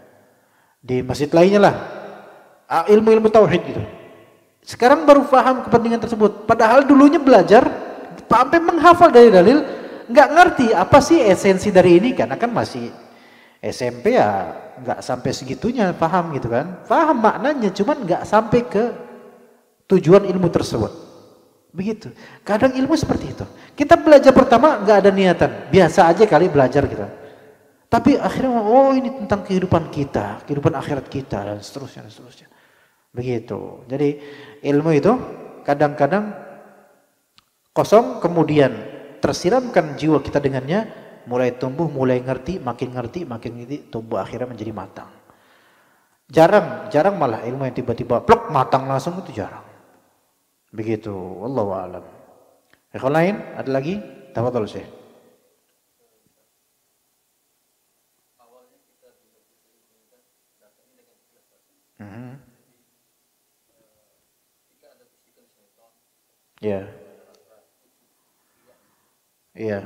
Di masjid lainnya lah. Ilmu-ilmu tauhid gitu. Sekarang baru paham kepentingan tersebut. Padahal dulunya belajar sampai menghafal dari dalil, nggak ngerti apa sih esensi dari ini, karena kan masih SMP ya, nggak sampai segitunya paham gitu kan. Paham maknanya, cuman nggak sampai ke tujuan ilmu tersebut. Begitu. Kadang ilmu seperti itu. Kita belajar pertama nggak ada niatan, biasa aja kali belajar gitu. Tapi akhirnya oh ini tentang kehidupan kita, kehidupan akhirat kita dan seterusnya dan seterusnya. Begitu. Jadi ilmu itu kadang-kadang kosong, kemudian tersiramkan jiwa kita dengannya, mulai tumbuh, mulai ngerti, makin ngerti, tumbuh akhirnya menjadi matang. Jarang malah ilmu yang tiba-tiba plok matang langsung itu jarang. Begitu, wallahu a'lam. Ikhwan lain, ada lagi? Tafadhol Syekh. Ya. Iya.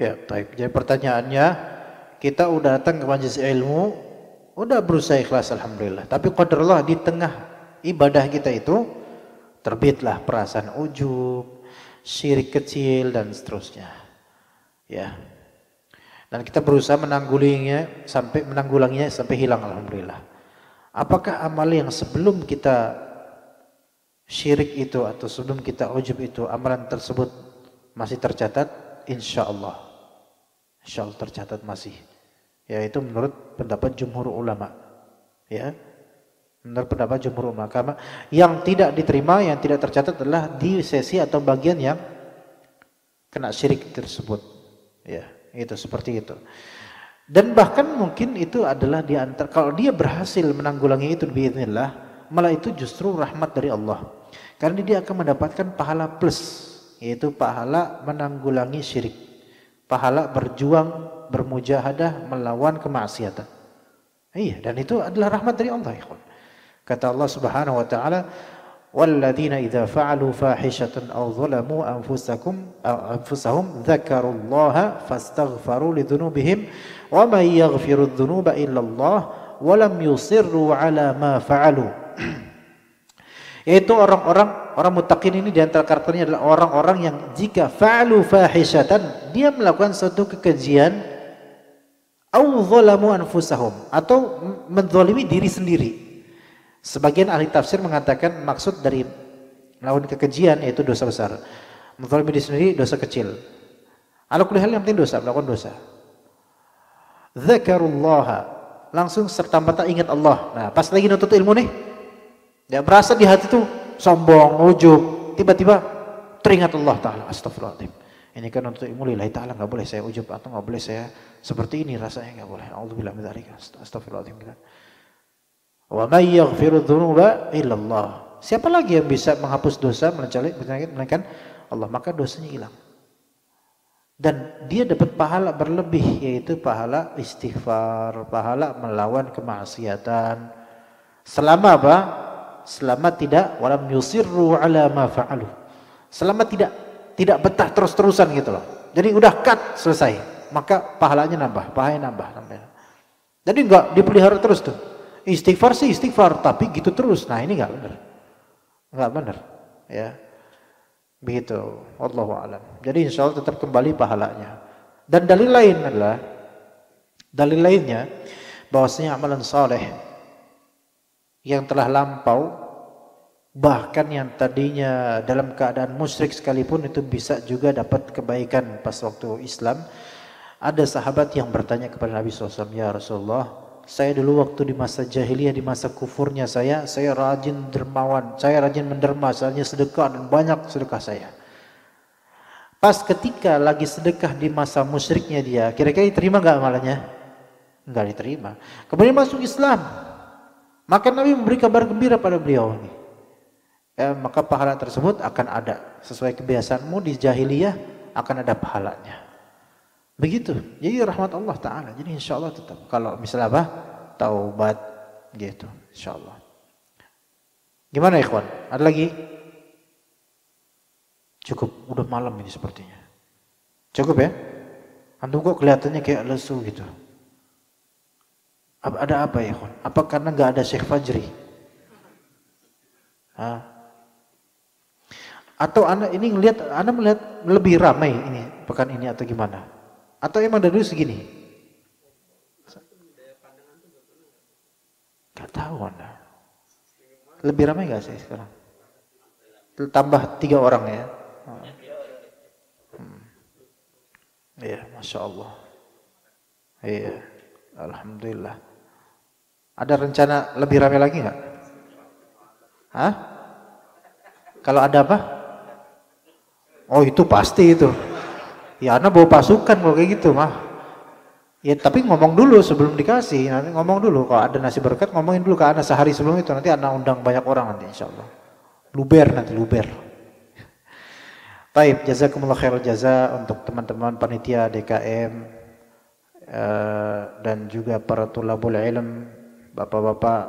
Ya, baik. Jadi pertanyaannya, kita udah datang ke majelis ilmu, udah berusaha ikhlas alhamdulillah. Tapi qadarullah di tengah ibadah kita itu terbitlah perasaan ujub, syirik kecil dan seterusnya. Ya. Dan kita berusaha menanggulanginya sampai hilang alhamdulillah. Apakah amal yang sebelum kita syirik itu atau sebelum kita ujub itu amalan tersebut masih tercatat? Insyaallah. Insyaallah tercatat masih. Ya itu menurut pendapat jumhur ulama. Ya. Menurut pendapat jumhur ulama. Karena yang tidak diterima, yang tidak tercatat adalah di sesi atau bagian yang kena syirik tersebut. Ya, itu seperti itu. Dan bahkan mungkin itu adalah di antara, kalau dia berhasil menanggulangi itu biiznillah, malah itu justru rahmat dari Allah. Karena dia akan mendapatkan pahala plus, yaitu pahala menanggulangi syirik. Pahala berjuang, bermujahadah melawan kemaksiatan. Iya, dan itu adalah rahmat dari Allah, ikhwan. Kata Allah Subhanahu wa taala, "Walladzina idza fa'alu fahishatan aw zalamu anfusahum dzakarullaha fastaghfaru lidzunubihim wa may yaghfiru dzunuba illa Allah wa lam yusirru 'ala ma fa'alu." Yaitu orang muttaqin ini di antara karakternya adalah orang-orang yang jika fa'alu fahishatan, dia melakukan suatu kekejian, au zalamu anfusahum, atau menzalimi diri sendiri. Sebagian ahli tafsir mengatakan maksud dari melakukan kekejian yaitu dosa besar. Menzalimi diri sendiri dosa kecil. Ala kulli hal yang penting dosa, melakukan dosa. Dzakarullaha, langsung serta-merta ingat Allah. Nah, pas lagi nuntut ilmu nih, dia berasa di hati tuh sombong, ujub, tiba-tiba teringat Allah Ta'ala. Astagfirullahaladzim. Ini kan nuntut ilmu lillahi ta'ala, nggak boleh saya ujub atau nggak boleh saya seperti ini rasanya, nggak boleh. A'udzubillahi min dzalik. Astagfirullahaladzim. Wa may yaghfiru dzunuba illallah. Siapa lagi yang bisa menghapus dosa melainkan Allah, maka dosanya hilang. Dan dia dapat pahala berlebih, yaitu pahala istighfar, pahala melawan kemaksiatan. Selama apa? Selama tidak walam yusirru ala ma fa'alu. Selama tidak betah terus-terusan gitu loh. Jadi udah cut, selesai. Maka pahalanya nambah, nambah. Jadi enggak dipelihara terus tuh. Istighfar sih istighfar, tapi gitu terus. Nah, ini enggak benar. Enggak benar, ya. Begitu, wallahu a'lam. Jadi insyaallah tetap kembali pahalanya. Dan dalil lainnya bahwasanya amalan saleh yang telah lampau, bahkan yang tadinya dalam keadaan musyrik sekalipun itu bisa juga dapat kebaikan pas waktu Islam. Ada sahabat yang bertanya kepada Nabi SAW, ya Rasulullah, saya dulu waktu di masa jahiliyah, di masa kufurnya saya rajin dermawan, saya rajin menderma, saya sedekah dan banyak sedekah saya. Pas ketika lagi sedekah di masa musyriknya dia, kira-kira diterima nggak amalnya? Nggak diterima. Kemudian masuk Islam, maka Nabi memberi kabar gembira pada beliau ini. Ya, maka pahala tersebut akan ada sesuai kebiasaanmu di jahiliyah, akan ada pahalanya. Begitu. Jadi rahmat Allah Ta'ala. Jadi insya Allah tetap. Kalau misalnya apa? Taubat. Gitu. Insya Allah. Gimana ikhwan? Ada lagi? Cukup. Udah malam ini sepertinya. Cukup ya? Antum kok kelihatannya kayak lesu gitu. Ada apa ya ikhwan? Apa karena gak ada Syekh Fajri? Hah? Atau anda melihat lebih ramai ini pekan ini atau gimana? Atau emang dari dulu segini? Gak tahu anda. Lebih ramai gak sih sekarang? Tambah 3 orang ya? Iya, Masya Allah. Iya, Alhamdulillah. Ada rencana lebih ramai lagi gak? Hah? Kalau ada apa? Oh itu pasti itu. Ya anak bawa pasukan kalau kayak gitu mah. Ya tapi ngomong dulu sebelum dikasih. Nanti ngomong dulu kalau ada nasi berkat, ngomongin dulu ke anak sehari sebelum itu. Nanti anak undang banyak orang nanti insyaallah. Luber. Baik, jazakumullah khairul jaza untuk teman-teman panitia DKM dan juga para tulabul ilm, bapak-bapak,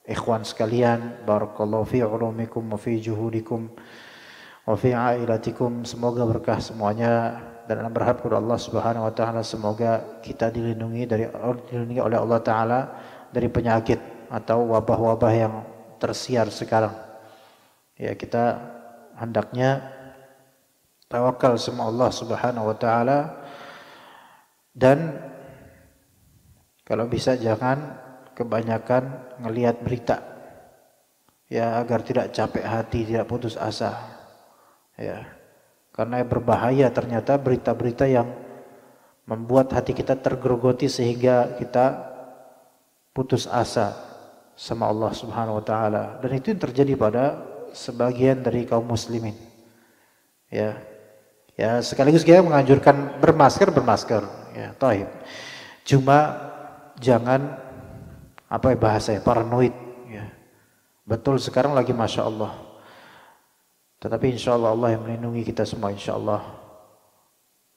ikhwan sekalian, barakallahu fi ulumikum wa fi juhudikum wa fi ailatikum. Semoga berkah semuanya dan berharap kepada Allah Subhanahu wa taala semoga kita dilindungi oleh Allah taala dari penyakit atau wabah-wabah yang tersiar sekarang. Ya, kita hendaknya tawakal sama Allah Subhanahu wa taala dan kalau bisa jangan kebanyakan ngelihat berita. Ya, agar tidak capek hati, tidak putus asa. Ya, karena berbahaya ternyata berita-berita yang membuat hati kita tergerogoti sehingga kita putus asa sama Allah Subhanahu wa taala, dan itu yang terjadi pada sebagian dari kaum muslimin. Ya. Ya, sekaligus kita menganjurkan bermasker ya, taib. Cuma jangan apa bahasanya paranoid ya. Betul sekarang lagi Masya Allah. Tetapi insya Allah Allah yang melindungi kita semua insya Allah.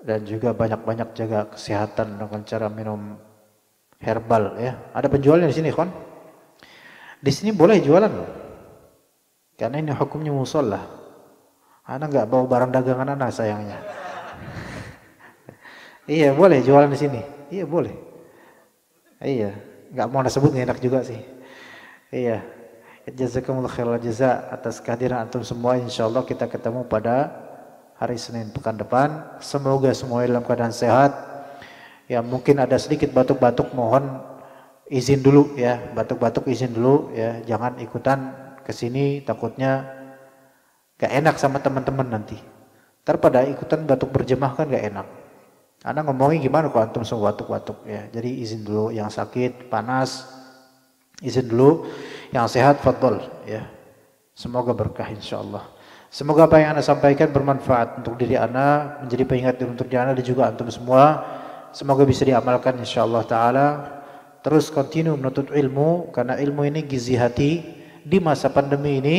Dan juga banyak-banyak jaga kesehatan dengan cara minum herbal ya. Ada penjualnya di sini kan? Di sini boleh jualan loh. Karena ini hukumnya musola. Anak nggak bawa barang dagangan anak sayangnya. Iya boleh jualan di sini. Iya boleh. Iya. Nggak mau disebut nggak enak juga sih. Iya. Jazakumullah khairal jaza atas kehadiran antum semua. Insyaallah kita ketemu pada hari Senin pekan depan. Semoga semua dalam keadaan sehat. Ya, mungkin ada sedikit batuk-batuk, mohon izin dulu ya. Batuk-batuk izin dulu ya. Jangan ikutan ke sini, takutnya gak enak sama teman-teman nanti. Ntar pada ikutan batuk berjemaah kan gak enak. Anda ngomongin gimana kalau antum semua batuk-batuk ya. Jadi izin dulu, yang sakit, panas izin dulu, yang sehat fadhol ya. Semoga berkah insyaallah. Semoga apa yang Anda sampaikan bermanfaat untuk diri Anda, menjadi pengingat untuk diri Anda dan juga antum semua. Semoga bisa diamalkan insyaallah taala. Terus continue menuntut ilmu, karena ilmu ini gizi hati. Di masa pandemi ini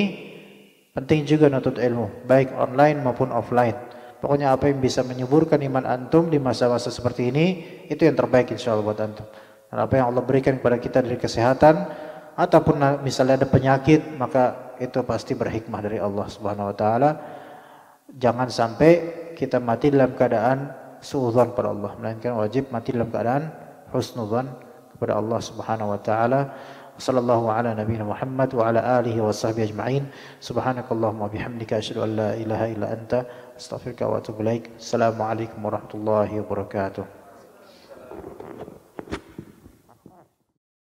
penting juga menuntut ilmu, baik online maupun offline. Pokoknya apa yang bisa menyuburkan iman antum di masa-masa seperti ini, itu yang terbaik insyaallah buat antum. Dan apa yang Allah berikan kepada kita dari kesehatan ataupun misalnya ada penyakit, maka itu pasti berhikmah dari Allah Subhanahu wa taala. Jangan sampai kita mati dalam keadaan suudzon pada Allah, melainkan wajib mati dalam keadaan husnudzon kepada Allah Subhanahu wa taala. Sallallahu ala nabiyina Muhammad wa ala alihi wa sahbihi ajma'in. Subhanakallahumma bihamdika asyhadu an la ilaha illa anta astaghfiruka wa atubu ilaik. Assalamualaikum warahmatullahi wabarakatuh.